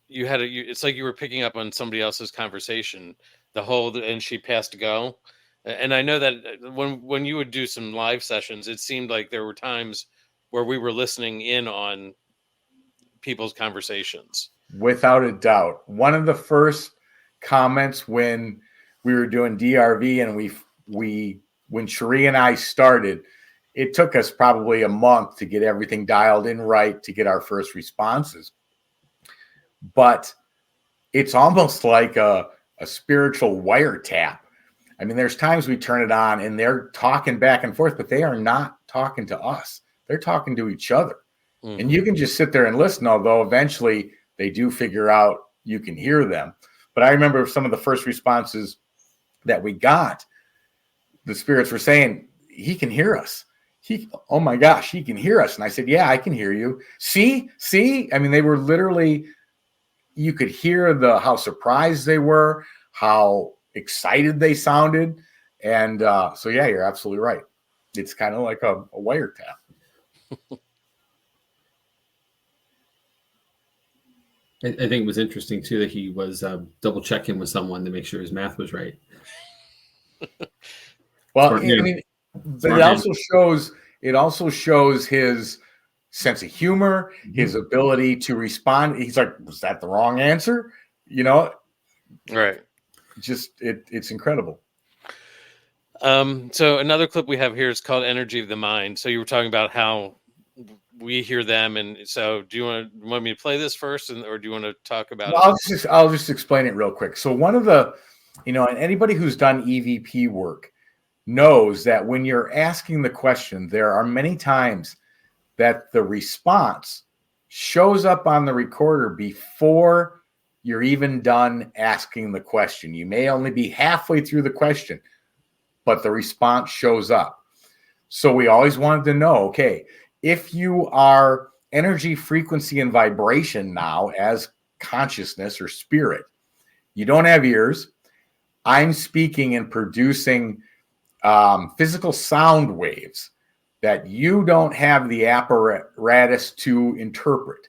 it's like you were picking up on somebody else's conversation, and she passed go. And I know that when you would do some live sessions, it seemed like there were times where we were listening in on people's conversations. Without a doubt. One of the first comments when we were doing DRV and when Cherie and I started, it took us probably a month to get everything dialed in right to get our first responses. But it's almost like a spiritual wiretap. I mean, there's times we turn it on and they're talking back and forth, but they are not talking to us. They're talking to each other. Mm-hmm. And you can just sit there and listen, although eventually they do figure out you can hear them. But I remember some of the first responses that we got, the spirits were saying, he can hear us. Oh my gosh, he can hear us. And I said, yeah, I can hear you. See? I mean, they were literally, you could hear how surprised they were, how excited they sounded. And so, yeah, you're absolutely right. It's kind of like a wiretap. I think it was interesting, too, that he was double checking with someone to make sure his math was right. Well, I mean, it also shows his sense of humor, his ability to respond. He's like, was that the wrong answer? You know? Right. Just it's incredible. So another clip we have here is called Energy of the Mind. So you were talking about how we hear them, and so do you want me to play this first, or do you want to talk about it? I'll just explain it real quick. So one of the, and anybody who's done EVP work knows that when you're asking the question, there are many times that the response shows up on the recorder before you're even done asking the question. You may only be halfway through the question, but the response shows up. So we always wanted to know, okay, if you are energy, frequency, and vibration now as consciousness or spirit, you don't have ears. I'm speaking and producing physical sound waves that you don't have the apparatus to interpret.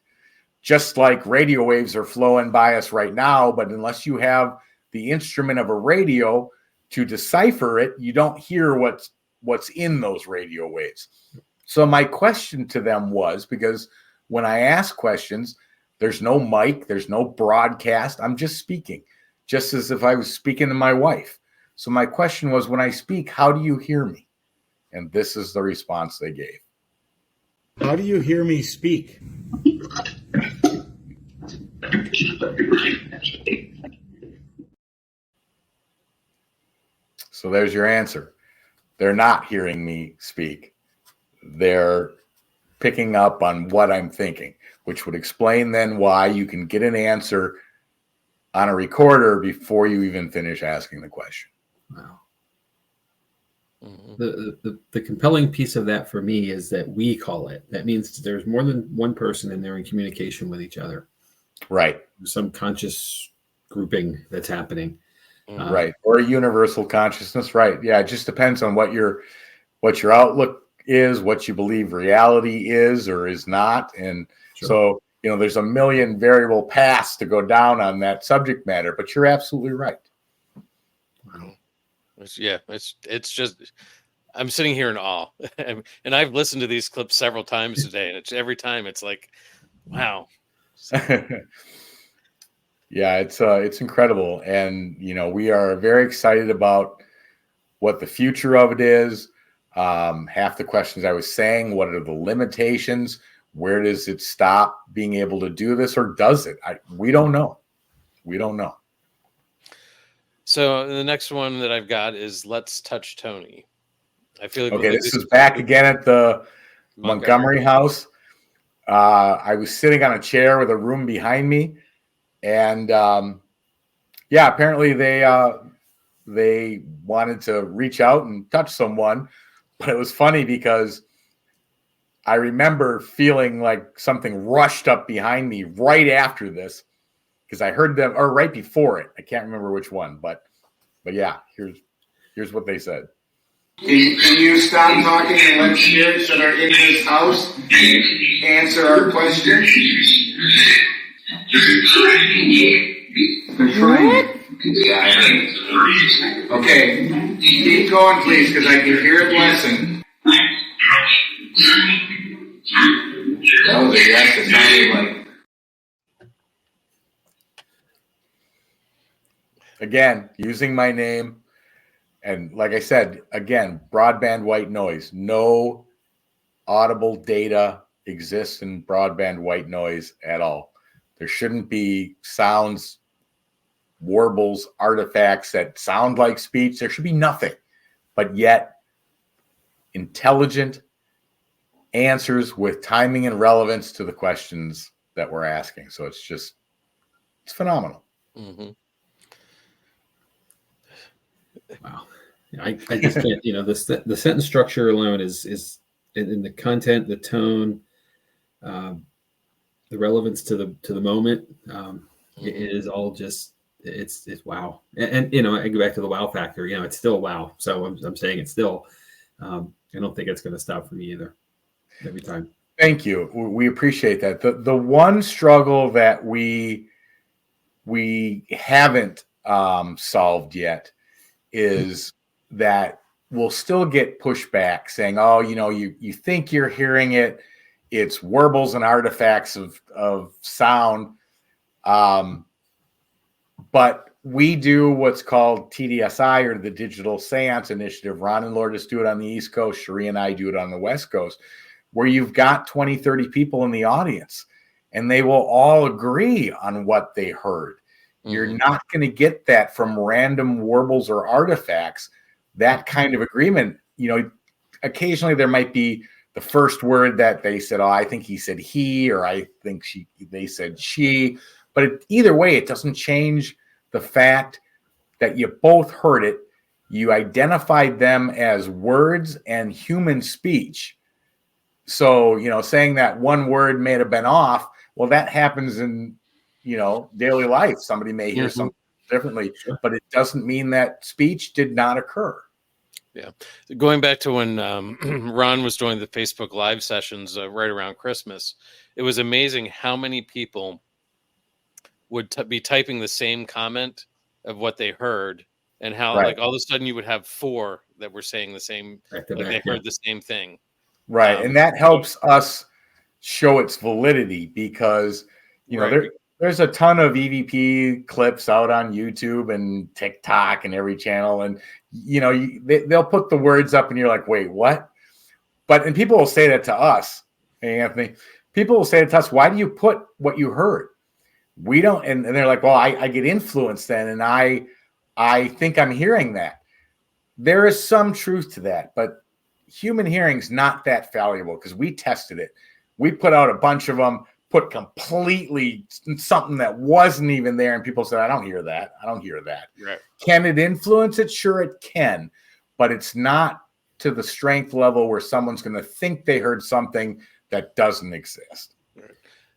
Just like radio waves are flowing by us right now, but unless you have the instrument of a radio to decipher it, you don't hear what's in those radio waves. So my question to them was, because when I ask questions, there's no mic, there's no broadcast. I'm just speaking, just as if I was speaking to my wife. So my question was, when I speak, how do you hear me? And this is the response they gave. How do you hear me speak? So there's your answer. They're not hearing me speak. They're picking up on what I'm thinking, which would explain then why you can get an answer on a recorder before you even finish asking the question. Wow. The compelling piece of that for me is that we call it. That means there's more than one person in there in communication with each other. Right. Some conscious grouping that's happening. Right. Or a universal consciousness. Right. Yeah. It just depends on what your outlook is, what you believe reality is or is not. And so, there's a million variable paths to go down on that subject matter, but you're absolutely right. Wow. It's just, I'm sitting here in awe. And I've listened to these clips several times today, and every time it's like, wow. Yeah, it's incredible. And, we are very excited about what the future of it is. Half the questions I was saying, what are the limitations? Where does it stop being able to do this, or does it? We don't know. We don't know. So the next one that I've got is Let's Touch Tony. I feel like this is back again at the Montgomery house. I was sitting on a chair with a room behind me, and apparently they wanted to reach out and touch someone. But it was funny because I remember feeling like something rushed up behind me right after this, because I heard them, or right before it. I can't remember which one, but yeah, here's what they said. Can you stop talking and let spirits that are in this house answer our questions? They're trying. Okay, keep going, please, because I can hear it blessing. That was a yes. It sounded like. Again, using my name. And like I said, again, broadband white noise. No audible data exists in broadband white noise at all. There shouldn't be sounds, warbles, artifacts that sound like speech. There should be nothing. But yet, intelligent answers with timing and relevance to the questions that we're asking. So it's phenomenal. Mm-hmm. Wow. I just can't, the sentence structure alone is in the content, the tone, the relevance to the moment. It is all just, it's wow. And I go back to the wow factor, it's still wow. So I'm saying it's still, I don't think it's going to stop for me either every time. Thank you. We appreciate that. The one struggle that we haven't solved yet is that we'll still get pushback saying, oh, you think you're hearing it. It's warbles and artifacts of sound. But we do what's called TDSI, or the Digital Seance Initiative. Ron and Lourdes do it on the East Coast. Cherie and I do it on the West Coast, where you've got 20, 30 people in the audience, and they will all agree on what they heard. You're not going to get that from random warbles or artifacts, that kind of agreement. Occasionally there might be the first word that they said, oh, I think he said he, or I think they said she. But either way, it doesn't change the fact that you both heard it. You identified them as words and human speech. So, saying that one word may have been off, well, that happens in daily life. Somebody may hear something differently, but it doesn't mean that speech did not occur. Yeah. Going back to when Ron was doing the Facebook Live sessions right around Christmas, it was amazing how many people would be typing the same comment of what they heard, and how like all of a sudden you would have 4 that were saying the same, they heard the same thing. Right. And that helps us show its validity, because, there's a ton of EVP clips out on YouTube and TikTok and every channel. And, they'll put the words up and you're like, wait, what? And people will say that to us. Hey, Anthony, people will say that to us, why do you put what you heard? We don't. And they're like, well, I get influenced then. And I think I'm hearing that. There is some truth to that, but human hearing's not that valuable, because we tested it. We put out a bunch of them, put completely something that wasn't even there, and people said, I don't hear that. I don't hear that. Right. Can it influence it? Sure, it can, but it's not to the strength level where someone's going to think they heard something that doesn't exist. Right.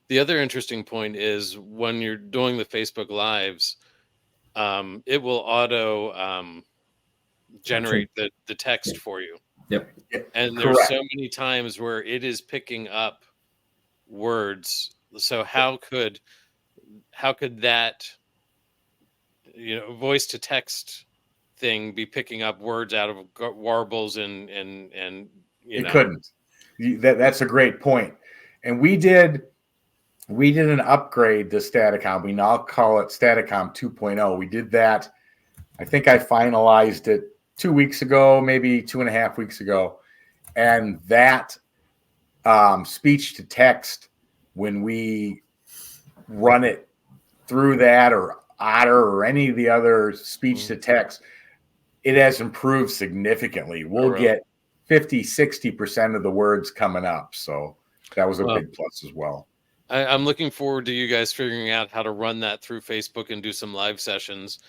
The other interesting point is when you're doing the Facebook Lives, it will auto generate the text for you. Yep. And there's so many times where it is picking up words. So how could that voice to text thing be picking up words out of warbles and it couldn't. That's a great point. And we did an upgrade to Staticom. We now call it Staticom 2.0. We did that. I think I finalized it 2 weeks ago, maybe 2.5 weeks ago. And that speech to text, when we run it through that, or Otter or any of the other speech to text, it has improved significantly. We'll get 50-60% of the words coming up. So that was a big plus as well. I'm looking forward to you guys figuring out how to run that through Facebook and do some live sessions.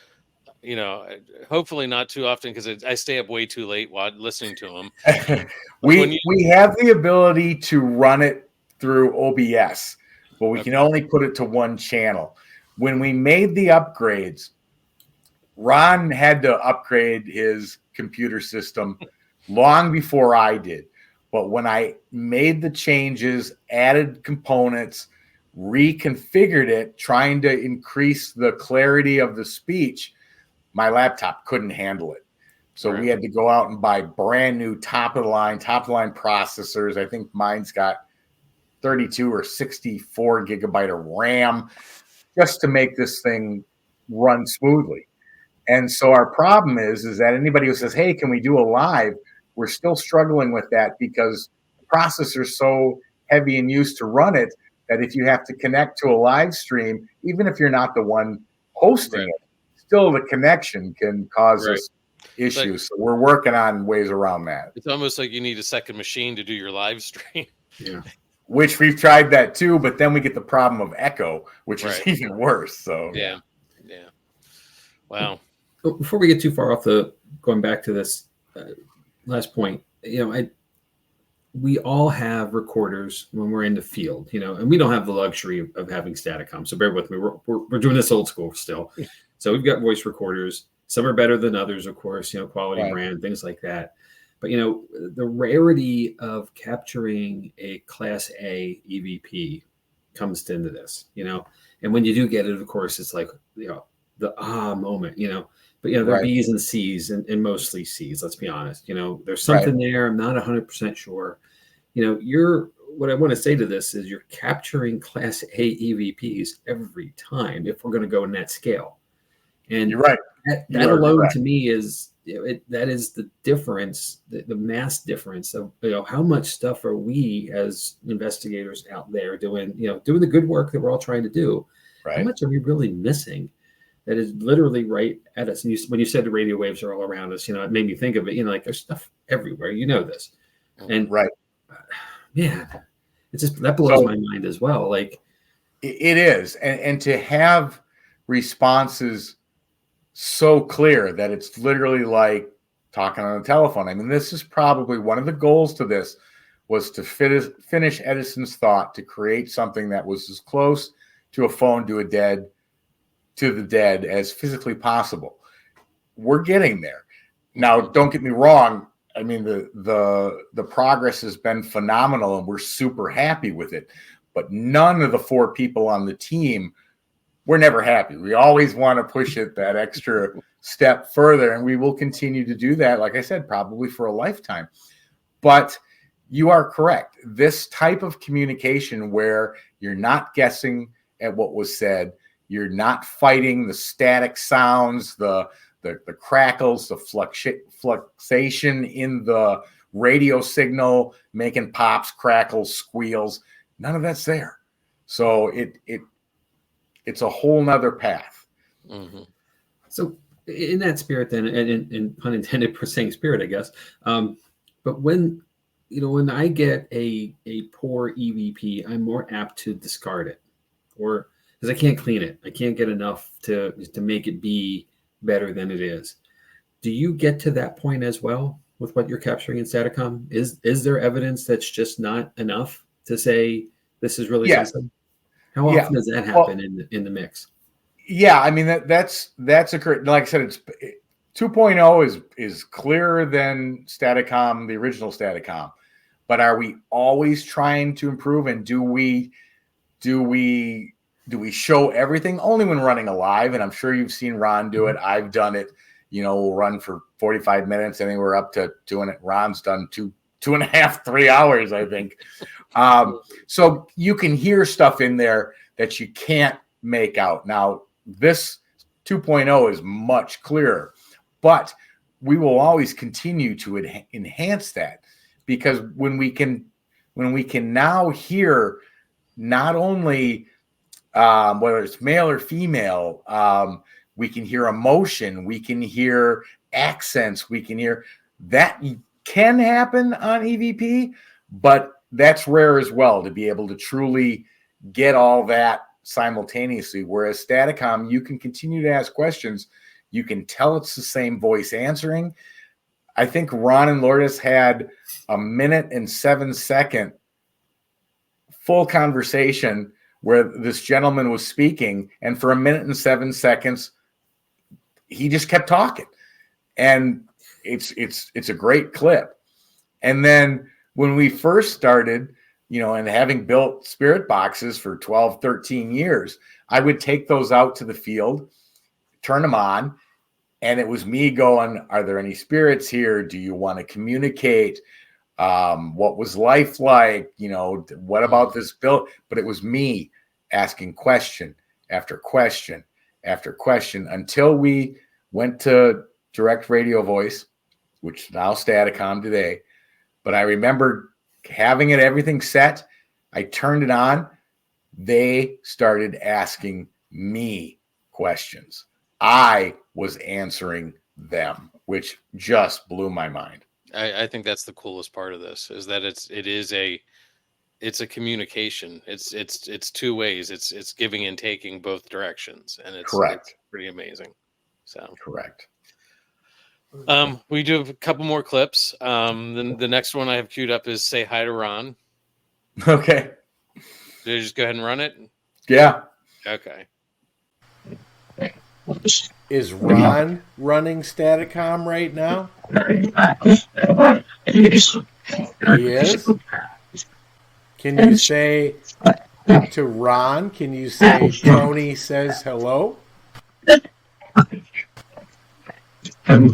Hopefully not too often, because I stay up way too late while listening to them. We have the ability to run it through OBS, but we can only put it to one channel. When we made the upgrades, Ron had to upgrade his computer system long before I did. But when I made the changes, added components, reconfigured it, trying to increase the clarity of the speech. My laptop couldn't handle it. So we had to go out and buy brand new top of the line processors. I think mine's got 32 or 64 gigabyte of RAM just to make this thing run smoothly. And so our problem is that anybody who says, hey, can we do a live? We're still struggling with that because the processor's so heavy and used to run it that if you have to connect to a live stream, even if you're not the one hosting it, still the connection can cause us issues. So we're working on ways around that. It's almost like you need a second machine to do your live stream. Yeah. Which we've tried that too, but then we get the problem of echo, which is even worse. So yeah. Wow. Before we get too far off going back to this last point, we all have recorders when we're in the field, and we don't have the luxury of having Staticom. So bear with me. We're doing this old school still. So we've got voice recorders. Some are better than others, of course, quality brand, things like that. But, the rarity of capturing a Class A EVP comes into this, and when you do get it, of course, it's like, the moment, but, there are B's and C's and mostly C's, let's be honest. There's something there. I'm not 100% sure. What I want to say to this is you're capturing Class A EVPs every time if we're going to go in that scale. And you're right. That alone to me is that is the difference, the mass difference of how much stuff are we as investigators out there doing the good work that we're all trying to do. How much are we really missing? That is literally right at us. And when you said the radio waves are all around us, it made me think of it. Like there's stuff everywhere. This, and man, it's just that blows my mind as well. Like it is, and to have responses so clear that it's literally like talking on the telephone. I mean, this is probably one of the goals to this was to finish Edison's thought to create something that was as close to a phone to the dead as physically possible. We're getting there. Now, don't get me wrong. I mean, the progress has been phenomenal and we're super happy with it. But none of the 4 people on the team, we're never happy. We always want to push it that extra step further, and we will continue to do that, like I said, probably for a lifetime. But you are correct. This type of communication where you're not guessing at what was said, you're not fighting the static sounds, the crackles, the fluctuation in the radio signal, making pops, crackles, squeals. None of that's there. So it's a whole nother path. Mm-hmm. So in that spirit then, and pun intended for saying spirit, I guess. But when I get a poor EVP, I'm more apt to discard it, or because I can't clean it. I can't get enough to make it be better than it is. Do you get to that point as well with what you're capturing in Staticom? Is there evidence that's just not enough to say this is really something? How often does that happen in the mix? Yeah, I mean that's a correct. Like I said, it's 2.0 is clearer than Staticom, the original Staticom. But are we always trying to improve? And do we show everything? Only when running a live, and I'm sure you've seen Ron do it. I've done it. We'll run for 45 minutes, and then we're up to doing it. Ron's done 2.5, 3 hours, I think. So you can hear stuff in there that you can't make out. Now, this 2.0 is much clearer, but we will always continue to enhance that, because when we can now hear not only whether it's male or female, we can hear emotion, we can hear accents, we can hear that can happen on EVP, but that's rare as well to be able to truly get all that simultaneously. Whereas Staticom, you can continue to ask questions. You can tell it's the same voice answering. I think Ron and Lourdes had a 1:07 full conversation where this gentleman was speaking, and for 1:07, he just kept talking. And it's a great clip. And then when we first started, and having built spirit boxes for 12, 13 years, I would take those out to the field, turn them on, and it was me going, are there any spirits here? Do you want to communicate? What was life like? What about this build? But it was me asking question after question after question until we went to direct radio voice, which is now Staticom today. But I remember having everything set. I turned it on. They started asking me questions. I was answering them, which just blew my mind. I think that's the coolest part of this, is that it's a communication. It's two ways. It's giving and taking both directions, and it's correct. It's pretty amazing. So correct. We do have a couple more clips. Then the next one I have queued up is "Say Hi to Ron." Okay. Did you just go ahead and run it? Yeah. Okay. Is Ron running Staticom right now? He is? Can you say to Ron, can you say Tony says hello? I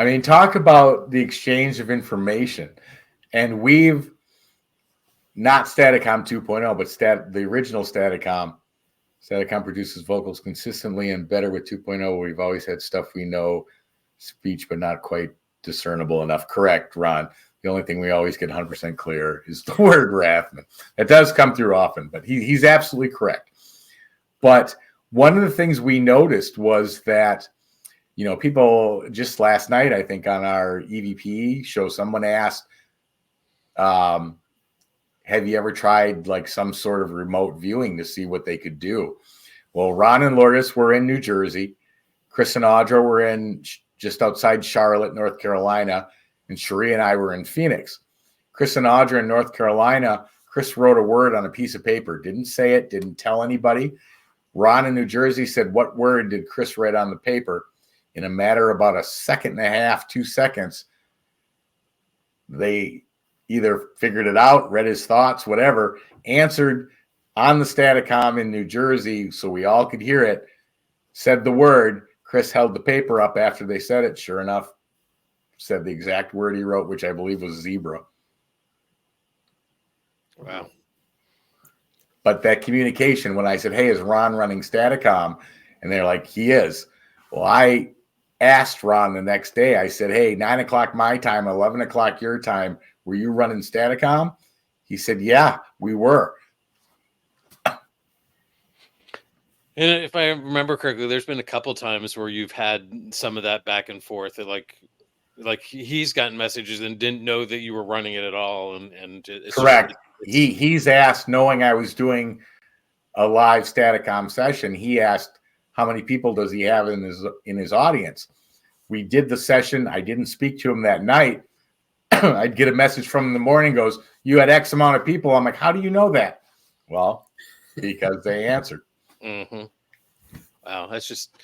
mean, talk about the exchange of information. And we've not Staticom 2.0, but the original Staticom. Staticom produces vocals consistently and better with 2.0. We've always had stuff we know, speech, but not quite discernible enough. Correct, Ron. The only thing we always get 100% clear is the word Rathman. It does come through often, but he's absolutely correct. But one of the things we noticed was that, people just last night, I think on our EVP show, someone asked, have you ever tried like some sort of remote viewing to see what they could do? Well, Ron and Lourdes were in New Jersey. Chris and Audra were in just outside Charlotte, North Carolina. And Cherie and I were in Phoenix. Chris and Audra in North Carolina, Chris wrote a word on a piece of paper, didn't say it, didn't tell anybody. Ron in New Jersey said, what word did Chris write on the paper? In a matter of about a second and a half, 2 seconds, they either figured it out, read his thoughts, whatever, answered on the Staticom in New Jersey so we all could hear it, said the word. Chris held the paper up after they said it. Sure enough, said the exact word he wrote, which I believe was zebra. Wow. But that communication, when I said, hey, is Ron running Staticom? And they're like, he is. Well, I asked Ron the next day, I said, hey, 9 o'clock my time, 11 o'clock your time, were you running Staticom? He said, yeah, we were. And if I remember correctly, there's been a couple times where you've had some of that back and forth. Like he's gotten messages and didn't know that you were running it at all. And it's correct. He's asked, knowing I was doing a live Staticom session, he asked, how many people does he have in his audience? We did the session. I didn't speak to him that night. I'd get a message from him in the morning, goes, you had X amount of people. I'm like, how do you know that? Well, because they answered. Mm-hmm. Wow. That's just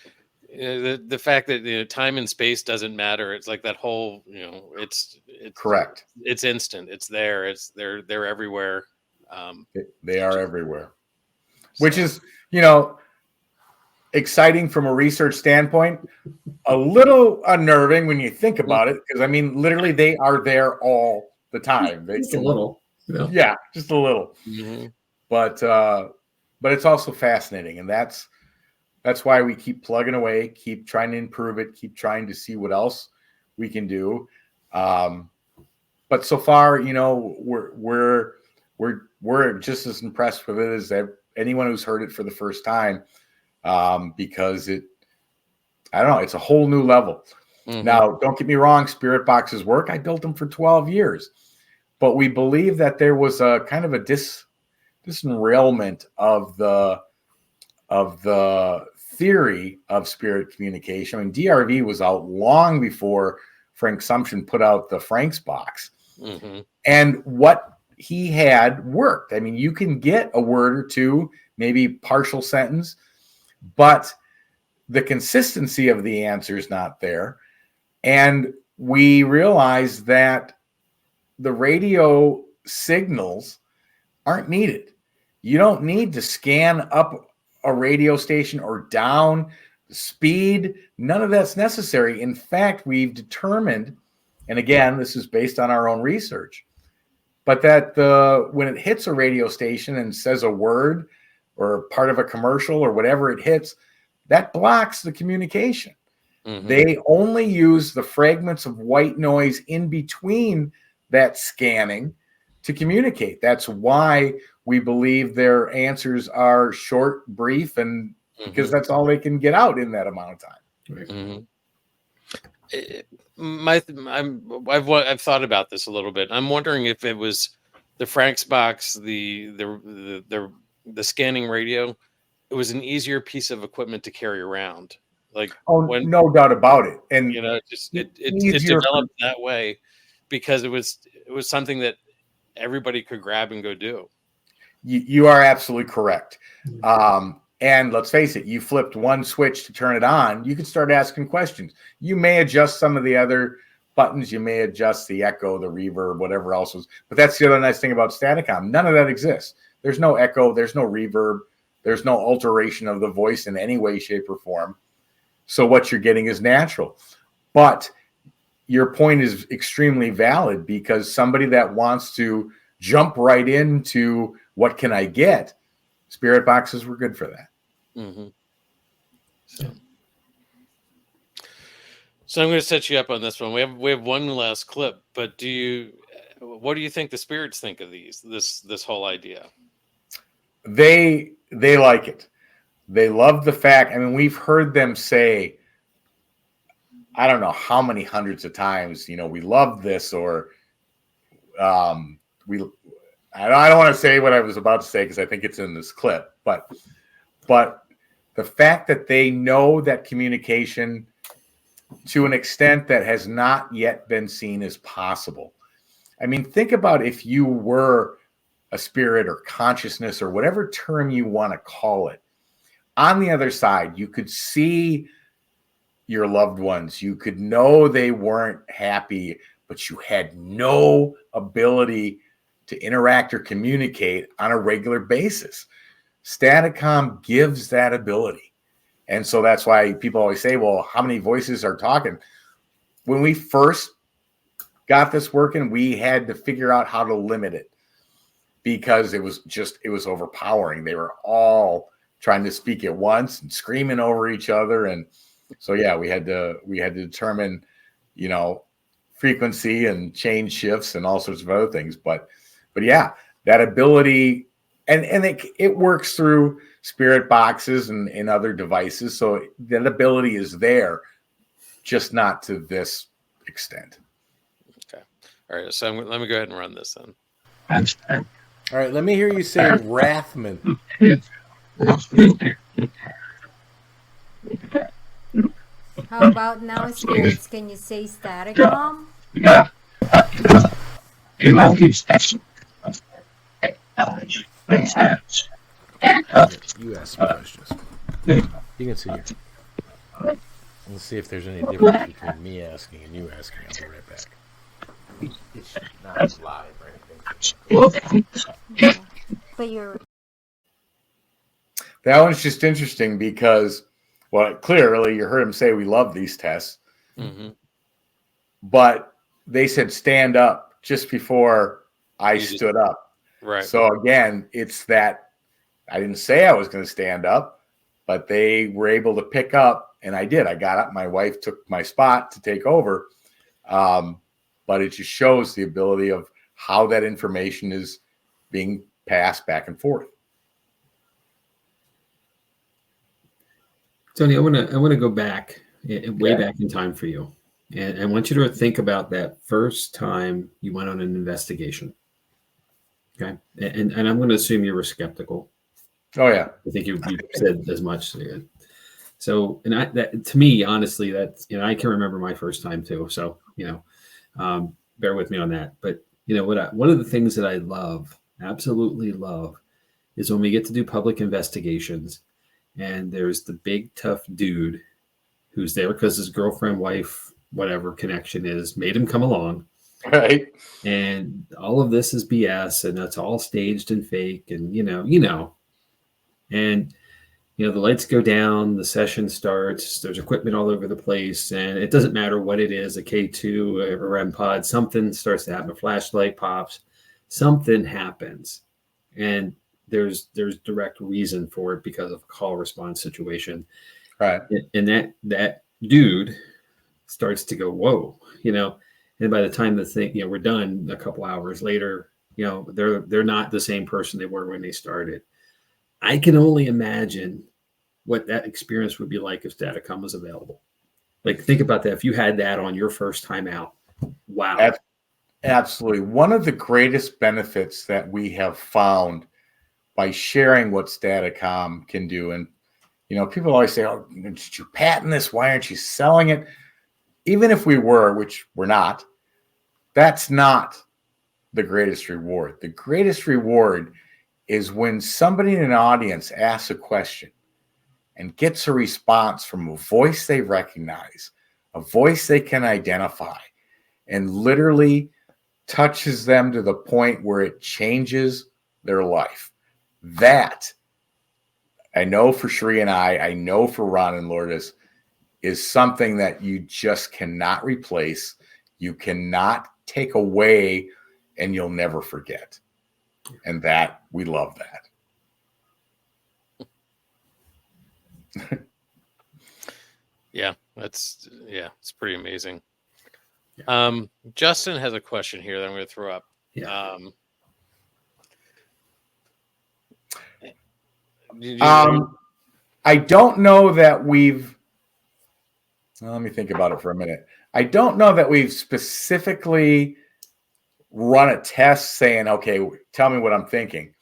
the fact that time and space doesn't matter. It's like that whole, it's correct. It's instant. It's there. They're everywhere. They are everywhere, which is, exciting from a research standpoint, a little unnerving when you think about it, because I mean, literally, they are there all the time. Just a little, yeah, just a little. Mm-hmm. But it's also fascinating, and that's why we keep plugging away, keep trying to improve it, keep trying to see what else we can do. But so far, we're just as impressed with it as anyone who's heard it for the first time. Because I don't know, it's a whole new level. Mm-hmm. Now, don't get me wrong, spirit boxes work. I built them for 12 years, but we believe that there was a kind of a disenrailment of the theory of spirit communication. I mean, DRV was out long before Frank Sumption put out the Frank's box. Mm-hmm. And what he had worked. I mean, you can get a word or two, maybe partial sentence, but the consistency of the answer is not there. And we realized that the radio signals aren't needed. You don't need to scan up a radio station or down the speed. None of that's necessary. In fact, we've determined, and again, this is based on our own research, but that when it hits a radio station and says a word or part of a commercial or whatever it hits, that blocks the communication. Mm-hmm. They only use the fragments of white noise in between that scanning to communicate. That's why we believe their answers are short, brief, and because that's all they can get out in that amount of time. Mm-hmm. I've thought about this a little bit. I'm wondering if it was the Frank's box, the scanning radio. It was an easier piece of equipment to carry around. Like, no doubt about it. And it developed that way because it was something that everybody could grab and go do. You are absolutely correct. And let's face it, you flipped one switch to turn it on, you could start asking questions. You may adjust some of the other buttons. You may adjust the echo, the reverb, whatever else was. But that's the other nice thing about Staticom. None of that exists. There's no echo. There's no reverb. There's no alteration of the voice in any way, shape, or form. So what you're getting is natural. But your point is extremely valid because somebody that wants to jump right into what can I get, spirit boxes were good for that. Mm-hmm. So I'm going to set you up on this one. We have one last clip, but what do you think the spirits think of this whole idea? They like it. They love the fact. I mean, we've heard them say, I don't know how many hundreds of times, we love this, or I don't want to say what I was about to say because I think it's in this clip, but the fact that they know that communication to an extent that has not yet been seen as possible. I mean, think about if you were a spirit or consciousness or whatever term you want to call it. On the other side, you could see your loved ones. You could know they weren't happy, but you had no ability to interact or communicate on a regular basis. Staticom gives that ability. And so that's why people always say, well, how many voices are talking? When we first got this working, we had to figure out how to limit it because it was overpowering. They were all trying to speak at once and screaming over each other. And so, yeah, we had to determine, frequency and change shifts and all sorts of other things. But yeah, that ability, and it works through spirit boxes and other devices. So that ability is there, just not to this extent. Okay. All right. So let me go ahead and run this then. All right. Let me hear you say Rathman. How about now, spirits? Can you say Staticom? You ask some questions. You can sit here. Let's see if there's any difference between me asking and you asking. I'll be right back. It's not live or anything. But you're... That one's just interesting because, well, clearly you heard him say we love these tests, but they said stand up just before I stood up. Right. So again, it's that I didn't say I was going to stand up, but they were able to pick up, and I did. I got up. My wife took my spot to take over, but it just shows the ability of how that information is being passed back and forth. Tony, I want to go back, way back in time for you. And I want you to think about that first time you went on an investigation. Okay. And I'm going to assume you were skeptical. Oh, yeah. I think you said as much. So, and that to me, honestly, that's, I can remember my first time too. So, bear with me on that. But, one of the things that I love, absolutely love, is when we get to do public investigations and there's the big tough dude who's there because his girlfriend, wife, whatever connection is, made him come along. Right. And all of this is BS, and that's all staged and fake, and and the lights go down, the session starts, there's equipment all over the place, and it doesn't matter what it is, a K2, a REM pod, something starts to happen, a flashlight pops, something happens, and there's direct reason for it because of a call response situation. Right. And that dude starts to go, whoa, and by the time the thing, we're done a couple hours later, they're not the same person they were when they started. I can only imagine what that experience would be like if Staticom was available. Like, think about that. If you had that on your first time out, wow. Absolutely. One of the greatest benefits that we have found by sharing what Staticom can do, and people always say, "Oh, did you patent this? Why aren't you selling it?" Even if we were, which we're not, that's not the greatest reward. The greatest reward is when somebody in an audience asks a question and gets a response from a voice they recognize, a voice they can identify, and literally touches them to the point where it changes their life. That, I know for Sheree and I know for Ron and Lourdes, is something that you just cannot replace, you cannot take away, and you'll never forget. And that, we love that. Yeah, it's pretty amazing. Yeah. Justin has a question here that I'm going to throw up. Yeah. I don't know that we've. Let me think about it for a minute. I don't know that we've specifically run a test saying, okay, tell me what I'm thinking.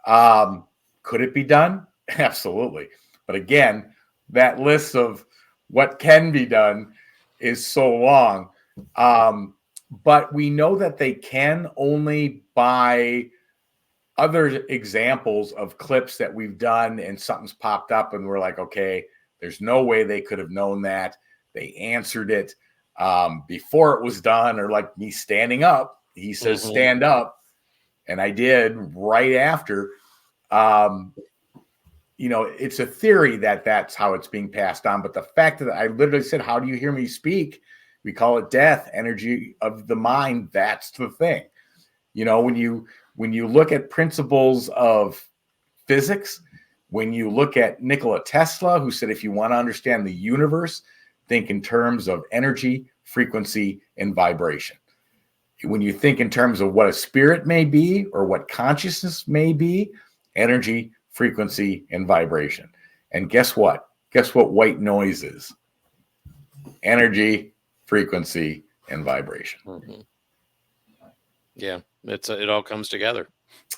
Could it be done? Absolutely. But again, that list of what can be done is so long. But we know that they can only by other examples of clips that we've done, and something's popped up and we're like, okay, there's no way they could have known that. They answered it before it was done, or like me standing up. He says, stand up. And I did right after. It's a theory that that's how it's being passed on. But the fact that I literally said, how do you hear me speak? We call it death, energy of the mind. That's the thing. When you look at principles of physics, when you look at Nikola Tesla, who said, if you want to understand the universe, think in terms of energy, frequency, and vibration. When you think in terms of what a spirit may be or what consciousness may be, energy, frequency, and vibration. And guess what? Guess what white noise is? Energy, frequency, and vibration. Mm-hmm. Yeah, it all comes together.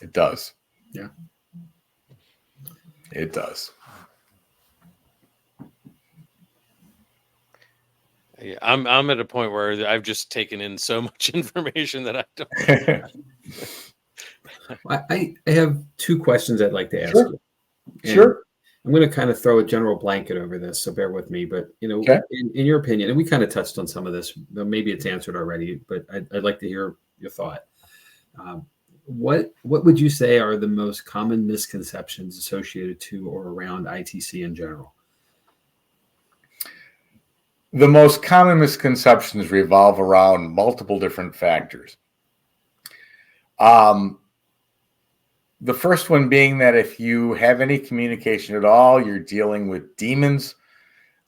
It does. Yeah. It does. Yeah, I'm at a point where I've just taken in so much information that I don't. I have two questions I'd like to ask you. And sure. I'm going to kind of throw a general blanket over this, so bear with me. But okay. in your opinion, and we kind of touched on some of this, maybe it's answered already, but I'd like to hear your thought. What would you say are the most common misconceptions associated to or around ITC in general? The most common misconceptions revolve around multiple different factors. The first one being that if you have any communication at all, you're dealing with demons.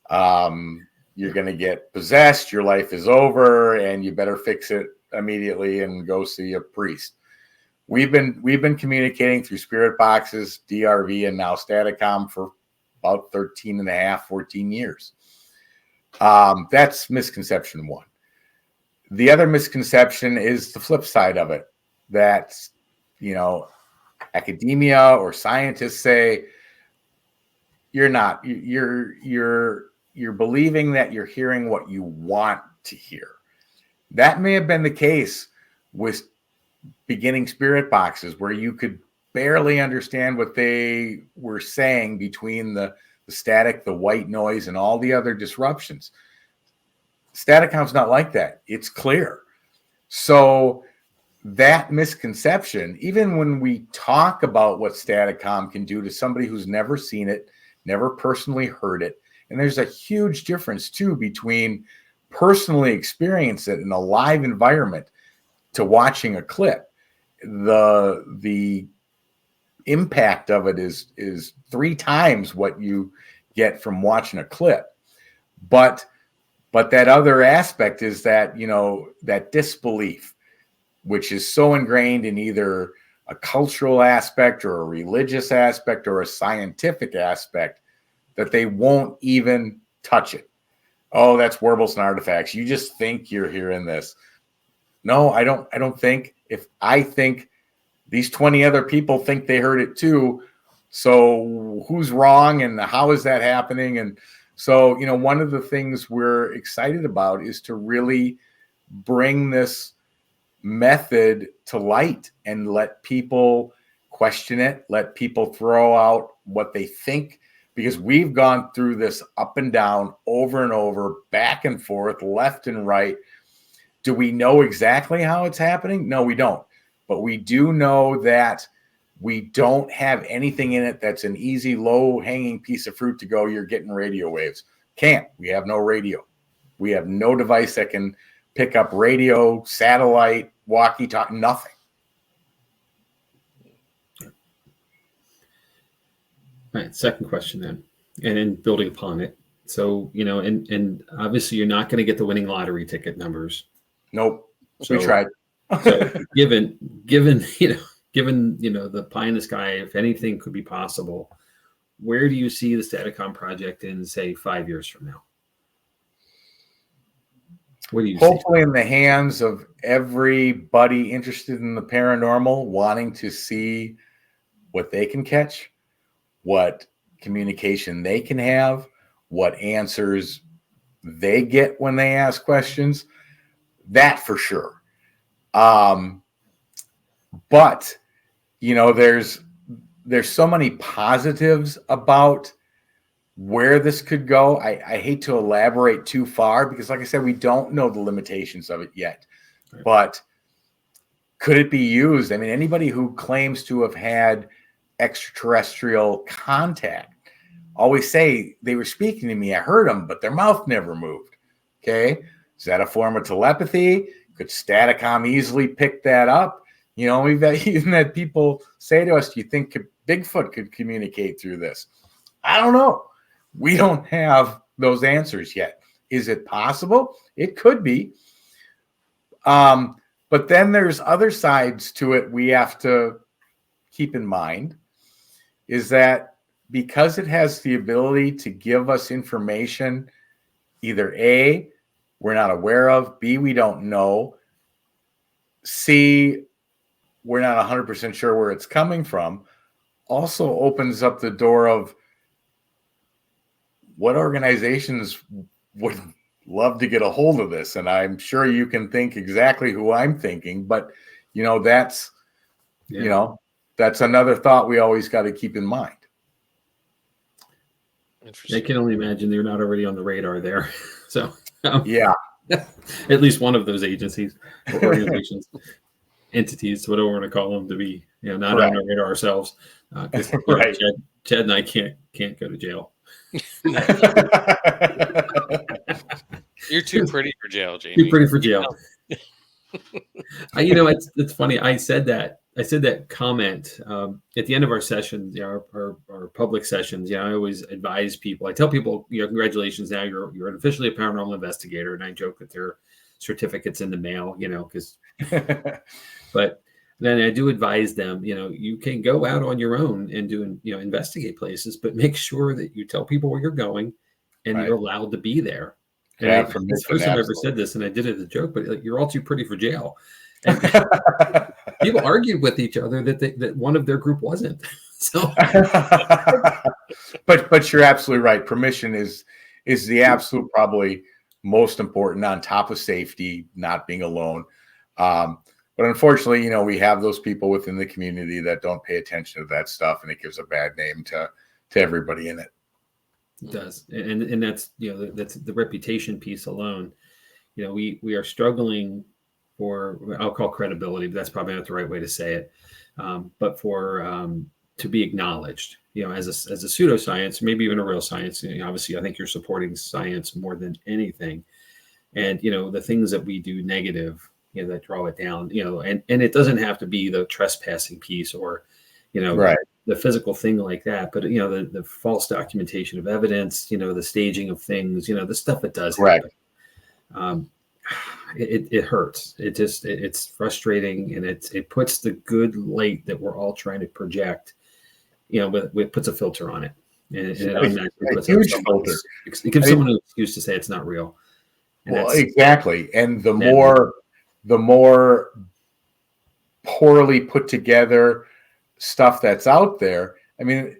You're going to get possessed. Your life is over, and you better fix it immediately and go see a priest. We've been communicating through spirit boxes, DRV, and now Staticom for about 13 and a half, 14 years. That's misconception one. The other misconception is the flip side of it. That's, academia or scientists say you're not. You're believing that you're hearing what you want to hear. That may have been the case with beginning spirit boxes, where you could barely understand what they were saying between the static, the white noise, and all the other disruptions. Staticom's not like that. It's clear. So that misconception, even when we talk about what Staticom can do to somebody who's never seen it, never personally heard it, and there's a huge difference too between personally experience it in a live environment to watching a clip. The impact of it is 3 times what you get from watching a clip. But that other aspect is that, that disbelief, which is so ingrained in either a cultural aspect or a religious aspect or a scientific aspect that they won't even touch it. Oh, that's werewolves and artifacts. You just think you're hearing this. No, I don't think. If I think these 20 other people think they heard it too, so who's wrong and how is that happening? And so, one of the things we're excited about is to really bring this method to light and let people question it, let people throw out what they think, because we've gone through this up and down, over and over, back and forth, left and right. Do we know exactly how it's happening? No, we don't. But we do know that we don't have anything in it that's an easy, low-hanging piece of fruit to go, you're getting radio waves. Can't. We have no radio. We have no device that can pick up radio, satellite, walkie-talkie, nothing. All right, second question then, and then building upon it. So, and obviously you're not going to get the winning lottery ticket numbers. Nope. We tried. So given the pie in the sky, if anything could be possible, where do you see the Staticom project in, say, 5 years from now? What do you Hopefully in the hands of everybody interested in the paranormal, wanting to see what they can catch, what communication they can have, what answers they get when they ask questions. That for sure. But there's so many positives about where this could go. I hate to elaborate too far because, like I said, we don't know the limitations of it yet. Right. But could it be used? I mean, anybody who claims to have had extraterrestrial contact always say they were speaking to me. I heard them, but their mouth never moved. Okay. Is that a form of telepathy? Could Staticom easily pick that up? We've even had people say to us, do you think Bigfoot could communicate through this? I don't know. We don't have those answers yet. Is it possible? It could be. But then there's other sides to it we have to keep in mind, is that because it has the ability to give us information, either A, we're not aware of, B, we don't know, C, we're not 100% sure where it's coming from, also opens up the door of what organizations would love to get a hold of this. And I'm sure you can think exactly who I'm thinking, but that's another thought we always got to keep in mind. I can only imagine they're not already on the radar there. So yeah, at least one of those agencies or organizations, entities, whatever we want to call them, to be not on our radar ourselves. Right. Chad and I can't go to jail. You're too pretty for jail, Jamie. Too pretty for jail. It's funny. I said that comment at the end of our sessions, our public sessions. I always advise people. I tell people, congratulations, now you're officially a paranormal investigator, and I joke that their certificates in the mail, because. But then I do advise them, you can go out on your own and do, investigate places, but make sure that you tell people where you're going and you're allowed to be there. And it's the first time I ever said this, and I did it as a joke, but you're all too pretty for jail. And people argued with each other that one of their group wasn't. So, but you're absolutely right. Permission is the absolute probably most important, on top of safety, not being alone. But unfortunately, we have those people within the community that don't pay attention to that stuff, and it gives a bad name to everybody in it. It does, and that's that's the reputation piece alone. we are struggling for, I'll call credibility, but that's probably not the right way to say it. But for to be acknowledged, as a pseudoscience, maybe even a real science. Obviously, I think you're supporting science more than anything. And the things that we do negative, that draw it down. And it doesn't have to be the trespassing piece or, right. the physical thing like that. But the false documentation of evidence, the staging of things, the stuff that does happen. It hurts. It's frustrating, and it puts the good light that we're all trying to project, it puts a filter on it, and it automatically puts a huge filter. It gives someone an excuse to say it's not real. And well, exactly. And the more poorly put together stuff that's out there, I mean,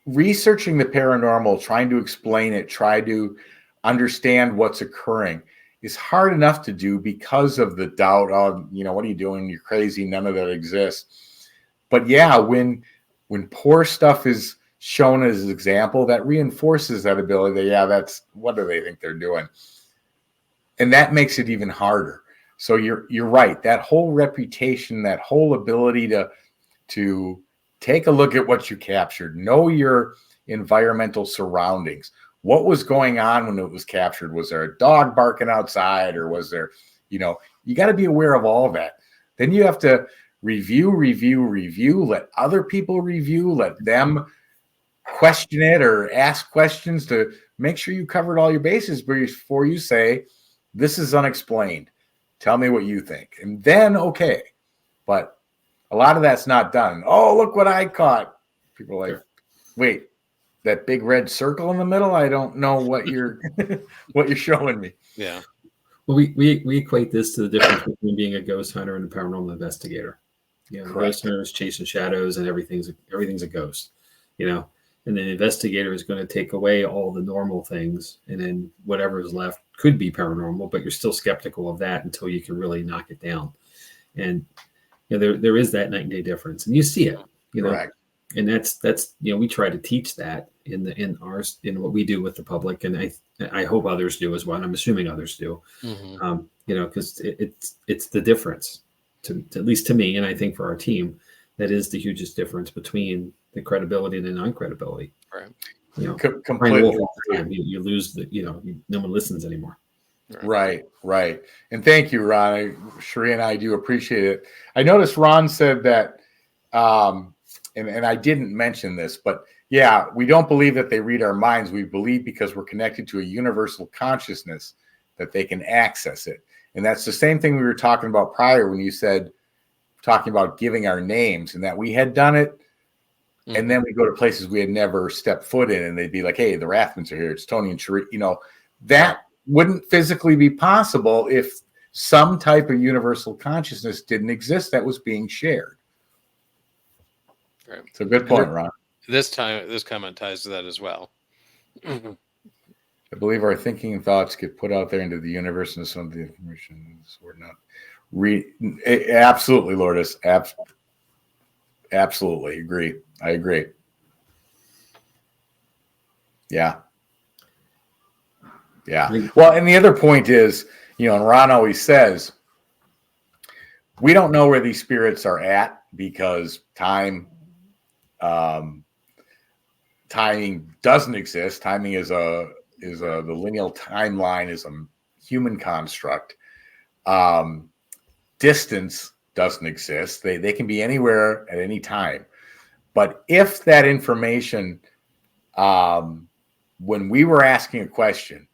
researching the paranormal, trying to explain it, try to understand what's occurring is hard enough to do because of the doubt of, what are you doing? You're crazy. None of that exists. But yeah, when poor stuff is shown as an example, that reinforces that ability that, that's, what do they think they're doing? And that makes it even harder. So you're right. That whole reputation, that whole ability to take a look at what you captured, know your environmental surroundings. What was going on when it was captured? Was there a dog barking outside, or was there, you got to be aware of all of that. Then you have to review, let other people review, let them question it or ask questions to make sure you covered all your bases before you say, this is unexplained. Tell me what you think. And then, okay. But a lot of that's not done. Oh, look what I caught. People are like, wait, that big red circle in the middle? I don't know what you're what you're showing me. Yeah. Well, we equate this to the difference between being a ghost hunter and a paranormal investigator. The ghost hunter is chasing shadows and everything's a ghost, and the investigator is going to take away all the normal things, and then whatever is left could be paranormal, but you're still skeptical of that until you can really knock it down. And there is that night and day difference, and you see it, Correct. And that's we try to teach that in what we do with the public, and I hope others do as well. And I'm assuming others do, because it's the difference to at least to me, and I think for our team, that is the hugest difference between the credibility and the non-credibility. Right. Completely. You lose no one listens anymore. Right. And thank you, Ron. Sheree and I do appreciate it. I noticed Ron said that, and I didn't mention this, but yeah, we don't believe that they read our minds. We believe because we're connected to a universal consciousness that they can access it. And that's the same thing we were talking about prior when you said, talking about giving our names, and that we had done it. Mm-hmm. And then we go to places we had never stepped foot in, and they'd be like, hey, the Rathmans are here. It's Tony and Sheree. That wouldn't physically be possible if some type of universal consciousness didn't exist that was being shared. Right. So good point, Ron. This comment ties to that as well. I believe our thinking and thoughts get put out there into the universe, and some of the information we're not absolutely, Lourdes. Absolutely agree. I agree. Yeah. Well, and the other point is, and Ron always says, we don't know where these spirits are at because timing doesn't exist. Timing is the lineal timeline is a human construct. Distance doesn't exist. They can be anywhere at any time. But if that information, when we were asking a question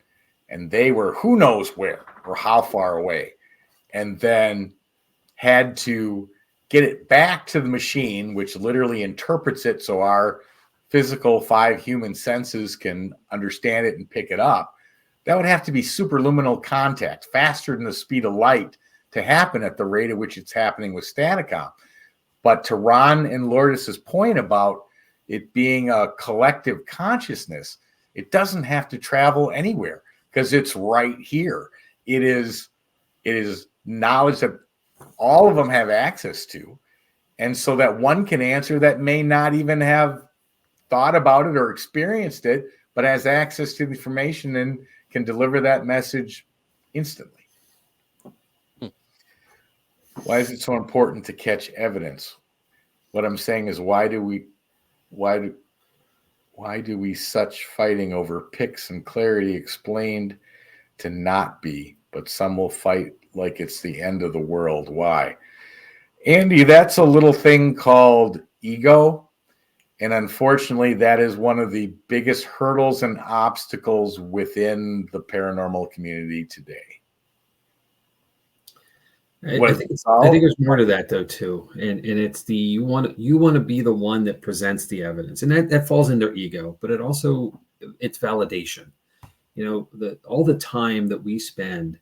and they were who knows where or how far away, and then had to get it back to the machine, which literally interprets it so our physical 5 human senses can understand it and pick it up, that would have to be superluminal contact, faster than the speed of light, to happen at the rate at which it's happening with Staticom. But to Ron and Lourdes's point about it being a collective consciousness, it doesn't have to travel anywhere because it's right here. It is knowledge that all of them have access to. And so that one can answer that may not even have thought about it or experienced it, but has access to the information and can deliver that message instantly. Why is it so important to catch evidence? What I'm saying is, why do we such fighting over pics and clarity explained to not be, but some will fight like it's the end of the world? Why? Andy, that's a little thing called ego. And unfortunately, that is one of the biggest hurdles and obstacles within the paranormal community today. I think there's more to that though too, and it's the you want to be the one that presents the evidence, and that falls into ego, but it's validation. All the time that we spend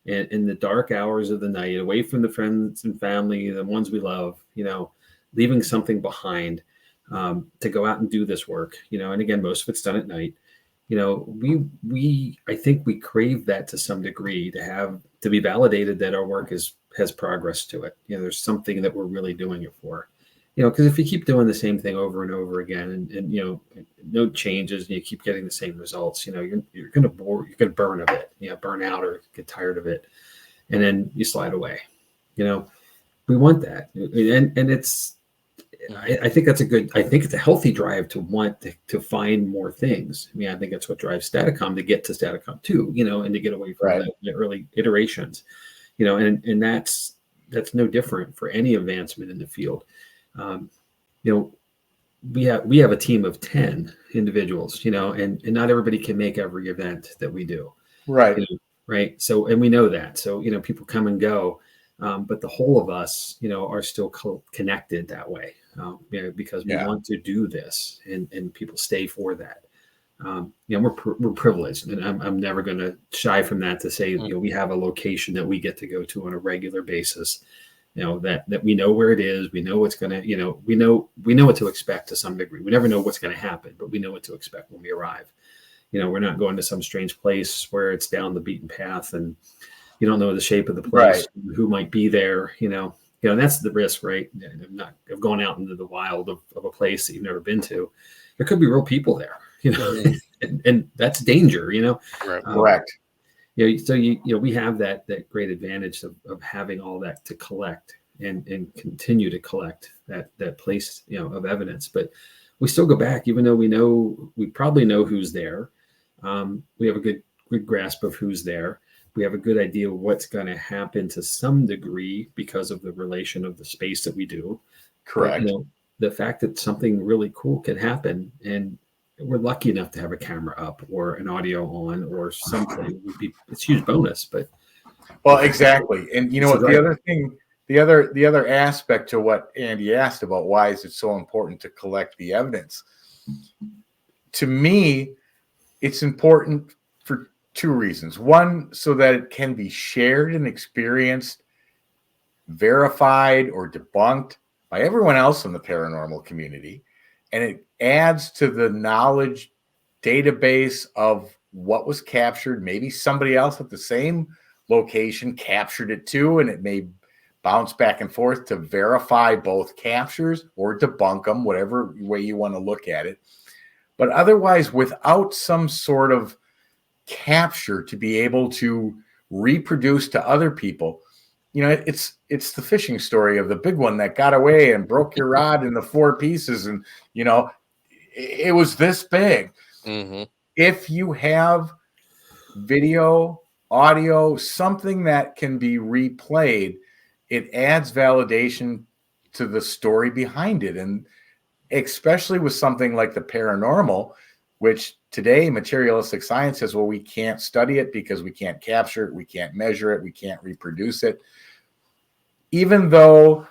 in the dark hours of the night, away from the friends and family, the ones we love, leaving something behind to go out and do this work, and again, most of it's done at night. I think we crave that to some degree, to be validated that our work has progress to it. There's something that we're really doing it for. Because if you keep doing the same thing over and over again, and no changes, and you keep getting the same results, you're going to bore, you're going to burn a bit, burn out or get tired of it, and then you slide away. We want that, and it's. I think that's I think it's a healthy drive to want to find more things. I think that's what drives Staticom to get to Staticom 2, and to get away from the early iterations, and that's no different for any advancement in the field. We have a team of 10 individuals, and not everybody can make every event that we do. Right. Right. So, and we know that. So, people come and go, but the whole of us, are still connected that way, because we want to do this, and people stay for that. We're privileged, and I'm never going to shy from that to say, we have a location that we get to go to on a regular basis. That we know where it is, we know what's going to, we know what to expect to some degree. We never know what's going to happen, but we know what to expect when we arrive. We're not going to some strange place where it's down the beaten path and you don't know the shape of the place, who might be there, and that's the risk, right? Of going out into the wild of a place that you've never been to. There could be real people there, and that's danger, Correct. So we have that great advantage of having all that to collect and continue to collect that place, of evidence. But we still go back, even though we probably know who's there. We have a good grasp of who's there. We have a good idea of what's going to happen to some degree because of the relation of the space that we do. Correct. But, the fact that something really cool can happen, and we're lucky enough to have a camera up or an audio on or something, it's a huge bonus. But exactly. And what the other thing, the other aspect to what Andy asked about, why is it so important to collect the evidence? To me, it's important for two reasons. One, so that it can be shared and experienced, verified or debunked by everyone else in the paranormal community. And it adds to the knowledge database of what was captured. Maybe somebody else at the same location captured it too, and it may bounce back and forth to verify both captures or debunk them, whatever way you want to look at it. But otherwise, without some sort of capture to be able to reproduce to other people, it's the fishing story of the big one that got away and broke your rod into 4 pieces, and it was this big. Mm-hmm. If you have video, audio, something that can be replayed, it adds validation to the story behind it. And especially with something like the paranormal, which today materialistic science says, well, we can't study it because we can't capture it, we can't measure it, we can't reproduce it. Even though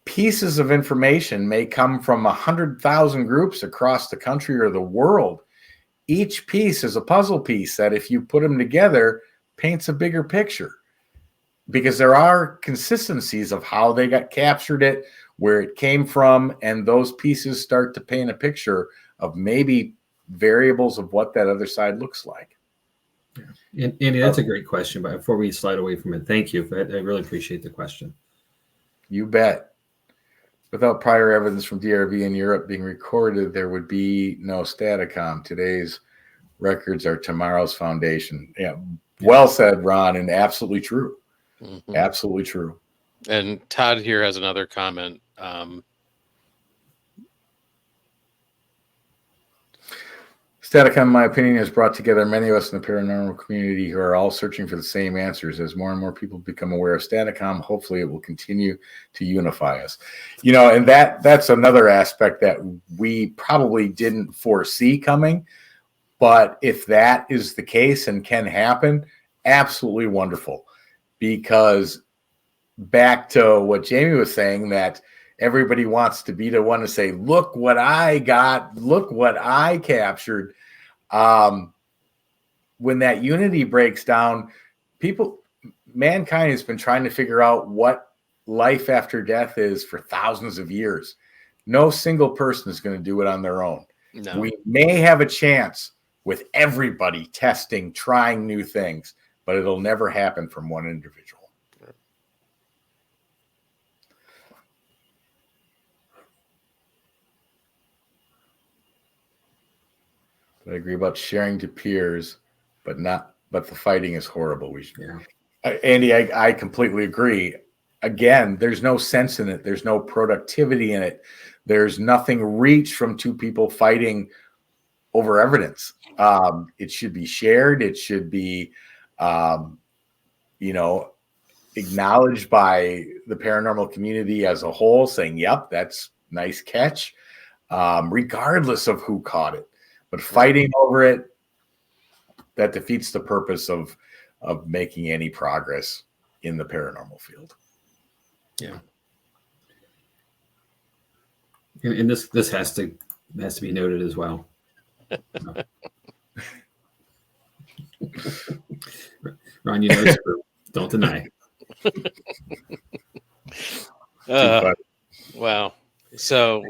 pieces of information may come from 100,000 groups across the country or the world, each piece is a puzzle piece that, if you put them together, paints a bigger picture, because there are consistencies of how they got captured, it, where it came from, and those pieces start to paint a picture of maybe variables of what that other side looks like. Yeah. And Andy, that's a great question, but before we slide away from it, thank you. I really appreciate the question. You bet. Without prior evidence from DRV in Europe being recorded, there would be no Staticom. Today's Records are tomorrow's foundation. Yeah, well said, Ron, and absolutely true. Mm-hmm. Absolutely true. And Todd here has another comment. Staticom, in my opinion, has brought together many of us in the paranormal community who are all searching for the same answers. As more and more people become aware of Staticom, hopefully it will continue to unify us. And that's another aspect that we probably didn't foresee coming. But if that is the case and can happen, absolutely wonderful. Because back to what Jamie was saying, that everybody wants to be the one to say, look what I got, look what I captured. When that unity breaks down, mankind has been trying to figure out what life after death is for thousands of years. No single person is going to do it on their own. No. We may have a chance with everybody testing, trying new things, but it'll never happen from one individual. I agree about sharing to peers, but the fighting is horrible. Andy, I completely agree. Again, there's no sense in it. There's no productivity in it. There's nothing reached from two people fighting over evidence. It should be shared. It should be, acknowledged by the paranormal community as a whole, saying, yep, that's nice catch, regardless of who caught it. But fighting over it, that defeats the purpose of making any progress in the paranormal field. Yeah. And this has to be noted as well. Ron, it's true. Don't deny. Wow. So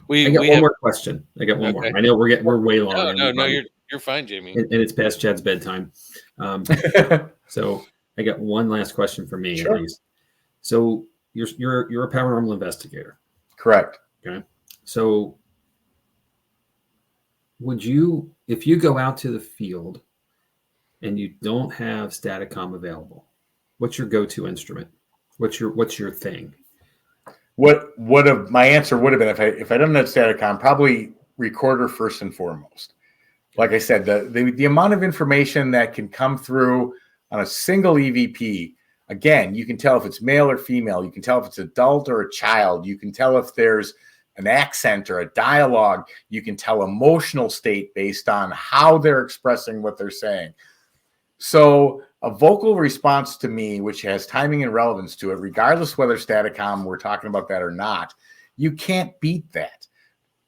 I got one more question. I got one more. I know we're way long. No, you're fine, Jamie. And it's past Chad's bedtime. So I got one last question for me, Sure. at least. So you're a paranormal investigator. Correct. Okay. So if you go out to the field and you don't have Staticom available, what's your go-to instrument? What's your thing? My answer would have been, if I don't have Staticom, probably recorder first and foremost. Like I said, the amount of information that can come through on a single EVP, again, you can tell if it's male or female. You can tell if it's adult or a child. You can tell if there's an accent or a dialogue. You can tell emotional state based on how they're expressing what they're saying. So a vocal response to me, which has timing and relevance to it, regardless whether Staticom we're talking about that or not, you can't beat that.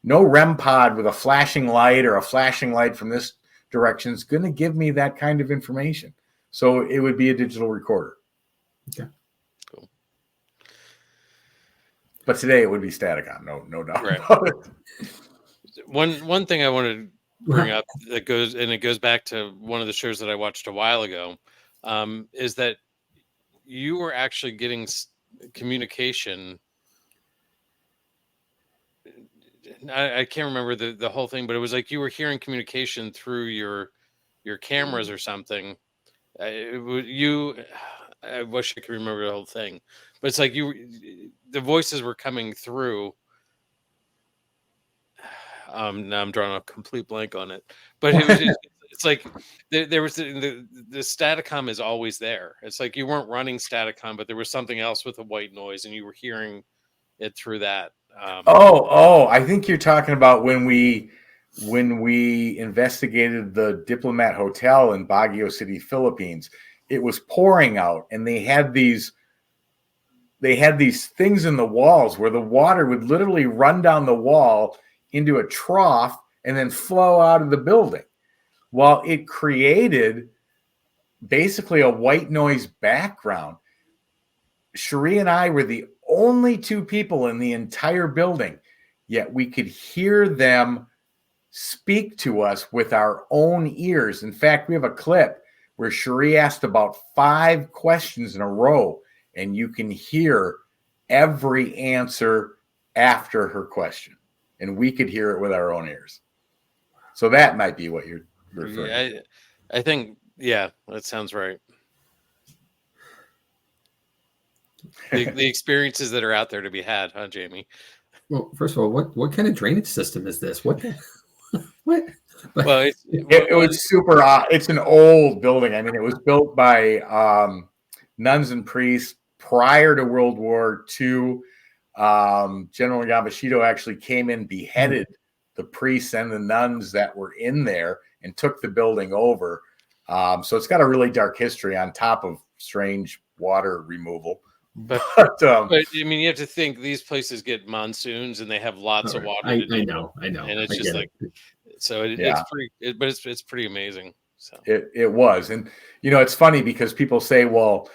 No REM pod with a flashing light or a flashing light from this direction is going to give me that kind of information. So it would be a digital recorder. Okay. Cool. But today it would be Staticom, no doubt. Right. One thing I wanted to bring up that goes back to one of the shows that I watched a while ago, is that you were actually getting communication. I can't remember the whole thing, but it was like you were hearing communication through your cameras or something. I wish I could remember the whole thing, but it's like the voices were coming through. Now I'm drawing a complete blank on it, but it's like there was the Staticom is always there. It's like you weren't running Staticom, but there was something else with a white noise, and you were hearing it through that. I think you're talking about when we investigated the Diplomat Hotel in Baguio City, Philippines. It was pouring out, and they had these things in the walls where the water would literally run down the wall into a trough and then flow out of the building. Well, it created basically a white noise background. Cherie and I were the only two people in the entire building, yet we could hear them speak to us with our own ears. In fact, we have a clip where Cherie asked about 5 questions in a row, and you can hear every answer after her question. And we could hear it with our own ears. So that might be what you're referring Yeah, to. I think, yeah, that sounds right. The experiences that are out there to be had, huh, Jamie? Well, first of all, what kind of drainage system is this? What? What? Well, It was super. It's an old building. I mean, it was built by nuns and priests prior to World War II. General Yamashita actually came in, beheaded the priests and the nuns that were in there, and took the building over. So it's got a really dark history on top of strange water removal. But I mean, you have to think these places get monsoons and they have lots of water. I know, and it's just like, so Yeah. it's pretty, but it's pretty amazing. So it was, and it's funny because people say, well,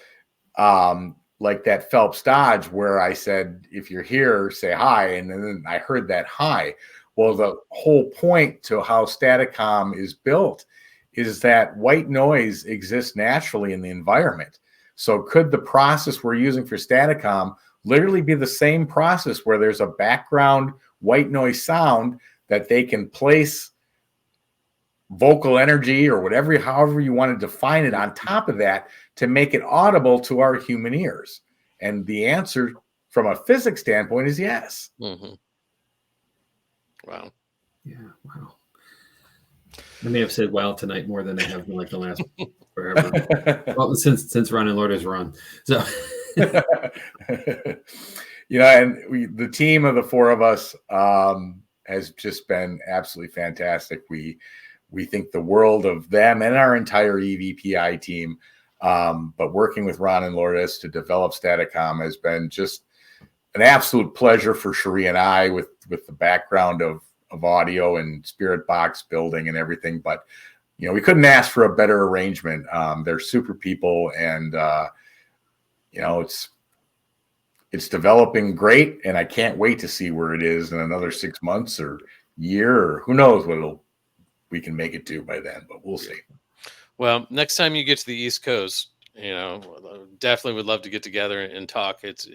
like that Phelps Dodge where I said, if you're here, say hi, and then I heard that hi. Well, the whole point to how Staticom is built is that white noise exists naturally in the environment. So could the process we're using for Staticom literally be the same process where there's a background white noise sound that they can place vocal energy or whatever, however you want to define it, on top of that to make it audible to our human ears? And the answer from a physics standpoint is yes. Mm-hmm. Wow. Yeah. Wow. I may have said "wow" tonight more than I have in like the last forever. Well, since Ron and Lourdes were on, so and the team of the four of us has just been absolutely fantastic. We think the world of them and our entire EVPI team. But working with Ron and Lourdes to develop Staticom has been just an absolute pleasure for Cherie and I, with the background of audio and spirit box building and everything. But we couldn't ask for a better arrangement. They're super people, and it's developing great, and I can't wait to see where it is in another 6 months or year, or who knows what we can make it to by then, but we'll see. Well, next time you get to the East Coast, definitely would love to get together and talk. It's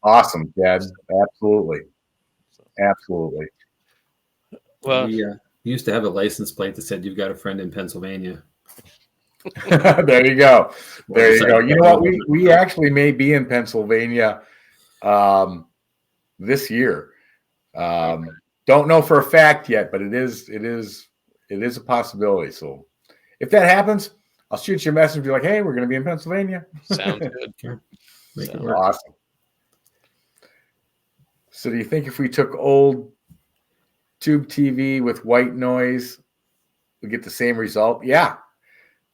awesome, Dad. Absolutely. Well, we used to have a license plate that said "You've got a friend in Pennsylvania." There you go. You know what? We actually may be in Pennsylvania this year. Don't know for a fact yet, but it is a possibility. So if that happens, I'll shoot you a message and be like, "Hey, we're going to be in Pennsylvania." Sounds good. Sure. Make it work. Awesome. So do you think if we took old tube TV with white noise, we get the same result? Yeah,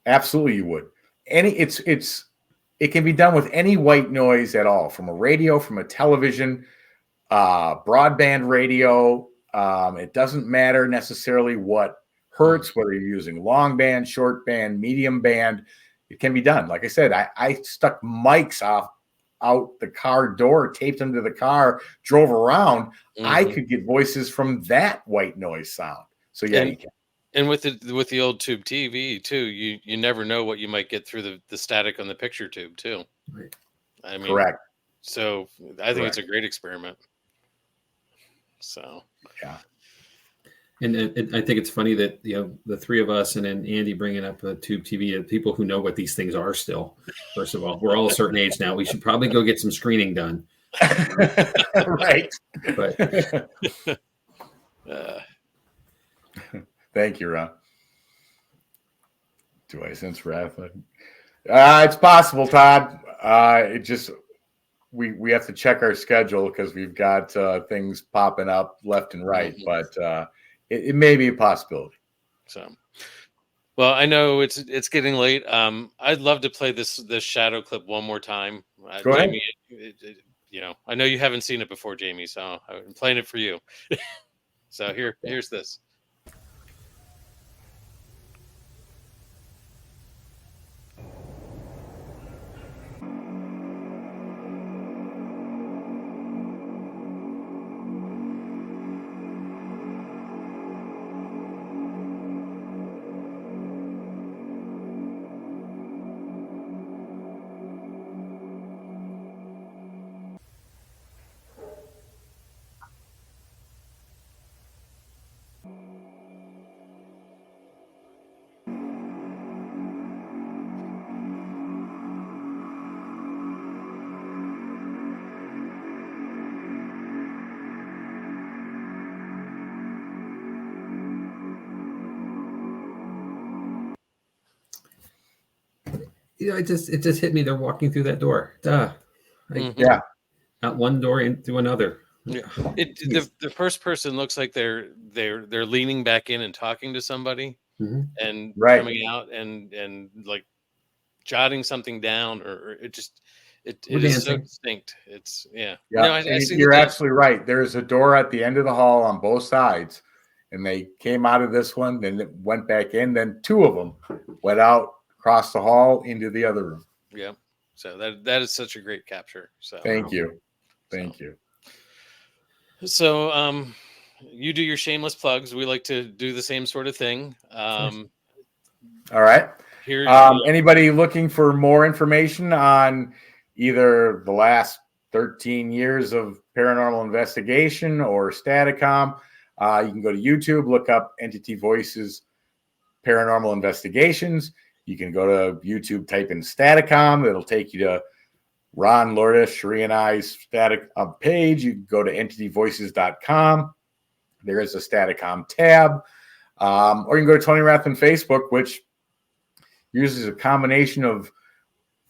absolutely you would. It can be done with any white noise at all, from a radio, from a television, broadband radio. It doesn't matter necessarily what hertz, whether you're using long band, short band, medium band. It can be done. Like I said, I stuck mics out the car door, taped them to the car, drove around. Mm-hmm. I could get voices from that white noise sound. So yeah, you can. And with the old tube TV too, you never know what you might get through the static on the picture tube too. Right. I mean, correct. So I think it's a great experiment. So yeah. And I think it's funny that the three of us and then Andy bringing up a tube TV, people who know what these things are still. First of all, we're all a certain age now. We should probably go get some screening done. Right. But thank you, Ron. Do I sense wrath? It's possible, Todd. It just we have to check our schedule because we've got things popping up left and right, but it may be a possibility. So, well, I know it's getting late. I'd love to play this shadow clip one more time. Go ahead. Jamie, I know you haven't seen it before, Jamie, so I'm playing it for you. So here's this. it just hit me. They're walking through that door. Duh. Yeah. Out one door into another. Yeah. The first person looks like they're leaning back in and talking to somebody, and coming out and like jotting something down, or it is so distinct. It's Yeah. No, you're absolutely right. There's a door at the end of the hall on both sides, and they came out of this one, then it went back in. Then two of them went out across the hall into the other room. Yeah. So that is such a great capture. So thank you. So you do your shameless plugs. We like to do the same sort of thing. All right. Here, anybody looking for more information on either the last 13 years of paranormal investigation or Staticom, you can go to YouTube, look up Entity Voices Paranormal Investigations. You can go to YouTube, type in Staticom. It'll take you to Ron, Lourdes, Cherie, and I's static page. You can go to entityvoices.com. There is a Staticom tab. Or you can go to Tony Rathman Facebook, which uses a combination of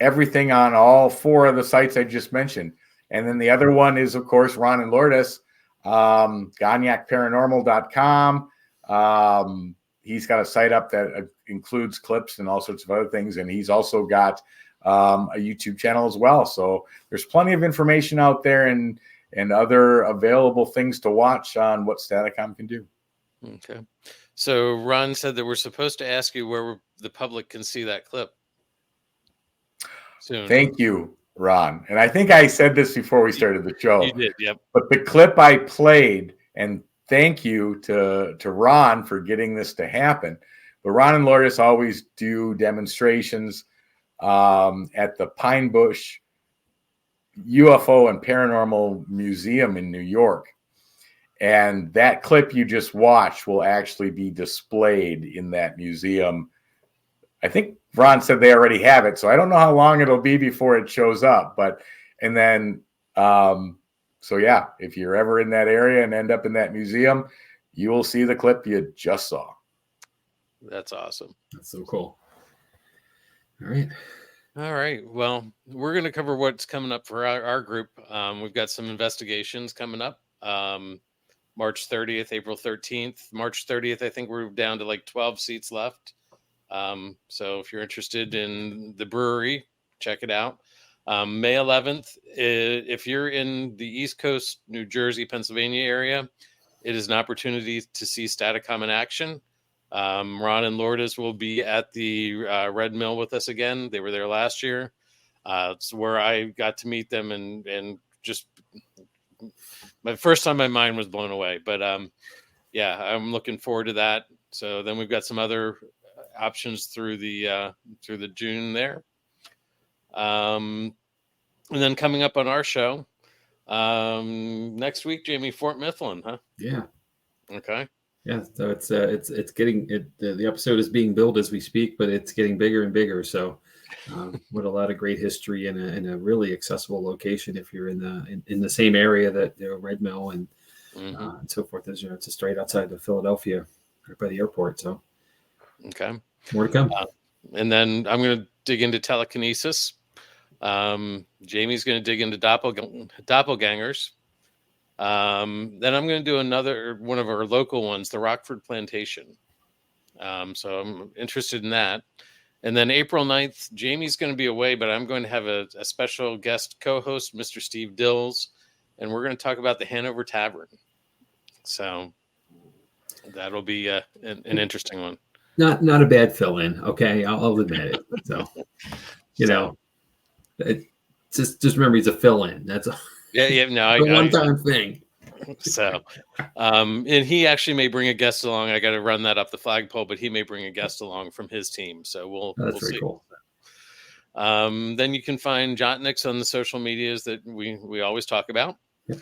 everything on all four of the sites I just mentioned. And then the other one is, of course, Ron and Lourdes, GagnacParanormal.com. He's got a site up that includes clips and all sorts of other things. And he's also got a YouTube channel as well. So there's plenty of information out there and other available things to watch on what Staticom can do. Okay. So Ron said that we're supposed to ask you where the public can see that clip soon. Thank you, Ron. And I think I said this before we started the show. You did, yep. But the clip I played, and thank you to Ron for getting this to happen. But Ron and Lourdes always do demonstrations at the Pine Bush UFO and Paranormal Museum in New York. And that clip you just watched will actually be displayed in that museum. I think Ron said they already have it, so I don't know how long it'll be before it shows up. So yeah, if you're ever in that area and end up in that museum, you will see the clip you just saw. That's awesome. That's so cool. All right. Well, we're going to cover what's coming up for our group. We've got some investigations coming up. March 30th, April 13th. March 30th, I think we're down to like 12 seats left. So if you're interested in the brewery, check it out. May 11th, if you're in the East Coast, New Jersey, Pennsylvania area, it is an opportunity to see Staticom in action. Ron and Lourdes will be at the Red Mill with us again. They were there last year. It's where I got to meet them and just my first time my mind was blown away. But yeah, I'm looking forward to that. So then we've got some other options through the June there. And then coming up on our show next week, Jamie, Fort Mifflin, huh? Yeah. Okay. Yeah, so it's getting the episode is being built as we speak, but it's getting bigger and bigger. So, with a lot of great history in a really accessible location, if you're in the same area that Red Mill and so forth is, it's just right outside of Philadelphia, right by the airport. So, okay, more to come. And then I'm going to dig into telekinesis. Jamie's going to dig into doppelgangers. Then I'm going to do another one of our local ones, the Rockford Plantation. So I'm interested in that. And then April 9th, Jamie's going to be away, but I'm going to have a special guest co-host, Mr. Steve Dills, and we're going to talk about the Hanover Tavern. So that'll be an interesting one. Not a bad fill-in. Okay, I'll admit it. So just remember he's a fill-in. That's a one-time thing. So, and he actually may bring a guest along. I got to run that up the flagpole, but he may bring a guest along from his team. So we'll very see. Cool. Then you can find Jotniks on the social medias that we always talk about. Yep.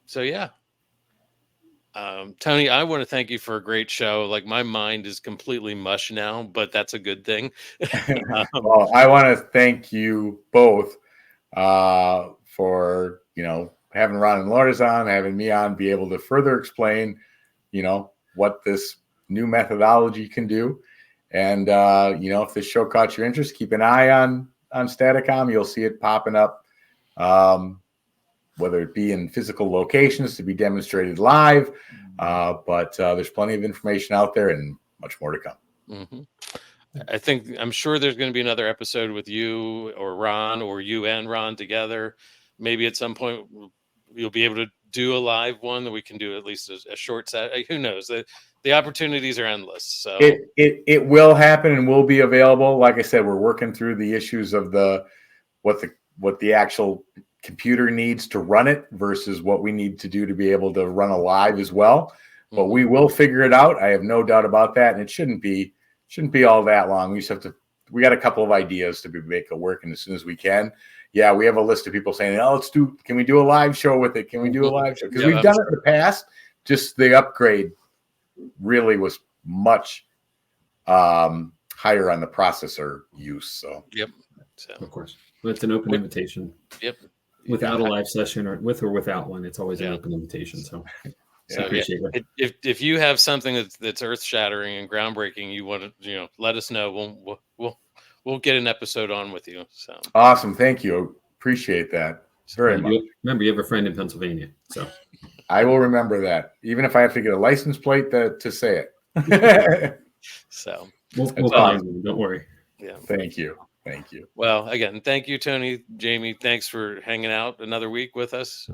So yeah. Tony, I want to thank you for a great show. Like, my mind is completely mush now, but that's a good thing. Well, I want to thank you both for having Ron and Lourdes on, having me on, be able to further explain what this new methodology can do. And if this show caught your interest, keep an eye on Staticom. You'll see it popping up, whether it be in physical locations to be demonstrated live. But there's plenty of information out there and much more to come. Mm-hmm. I'm sure there's going to be another episode with you or Ron, or you and Ron together. Maybe at some point you'll be able to do a live one that we can do at least a short set. Who knows? The opportunities are endless. So it will happen and will be available. Like I said, we're working through the issues of what the actual computer needs to run it versus what we need to do to be able to run a live as well. But we will figure it out. I have no doubt about that. And it shouldn't be all that long. We got a couple of ideas to make it work, and as soon as we can, yeah, we have a list of people saying, can we do a live show with it? Can we do a live show? Because we've done it in the past, just the upgrade really was much higher on the processor use. So, so, of course, but it's an open invitation. Without a live session or without one, it's always an open invitation. So So if you have something that's earth shattering and groundbreaking, you want to let us know. We'll get an episode on with you. So awesome, thank you, appreciate that very much. Remember, you have a friend in Pennsylvania, so I will remember that, even if I have to get a license plate to say it. So we'll find you. Don't worry. Yeah, thank you. Well, again, thank you, Tony, Jamie. Thanks for hanging out another week with us.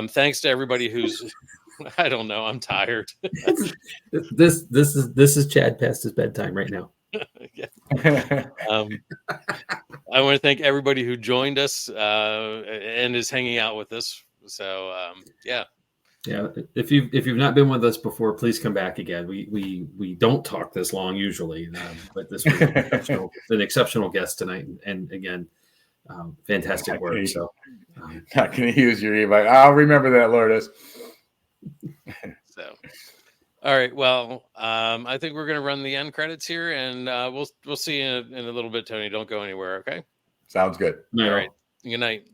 Thanks to everybody who's. I don't know. I'm tired. This is Chad past his bedtime right now. I want to thank everybody who joined us and is hanging out with us. So yeah. If you've not been with us before, please come back again. We don't talk this long usually, but this was an exceptional guest tonight, and again, fantastic work. So not going to use your email. I'll remember that, Lourdes. So, all right. Well, I think we're going to run the end credits here, and we'll see you in a little bit, Tony. Don't go anywhere. Okay. Sounds good. All right. Good night.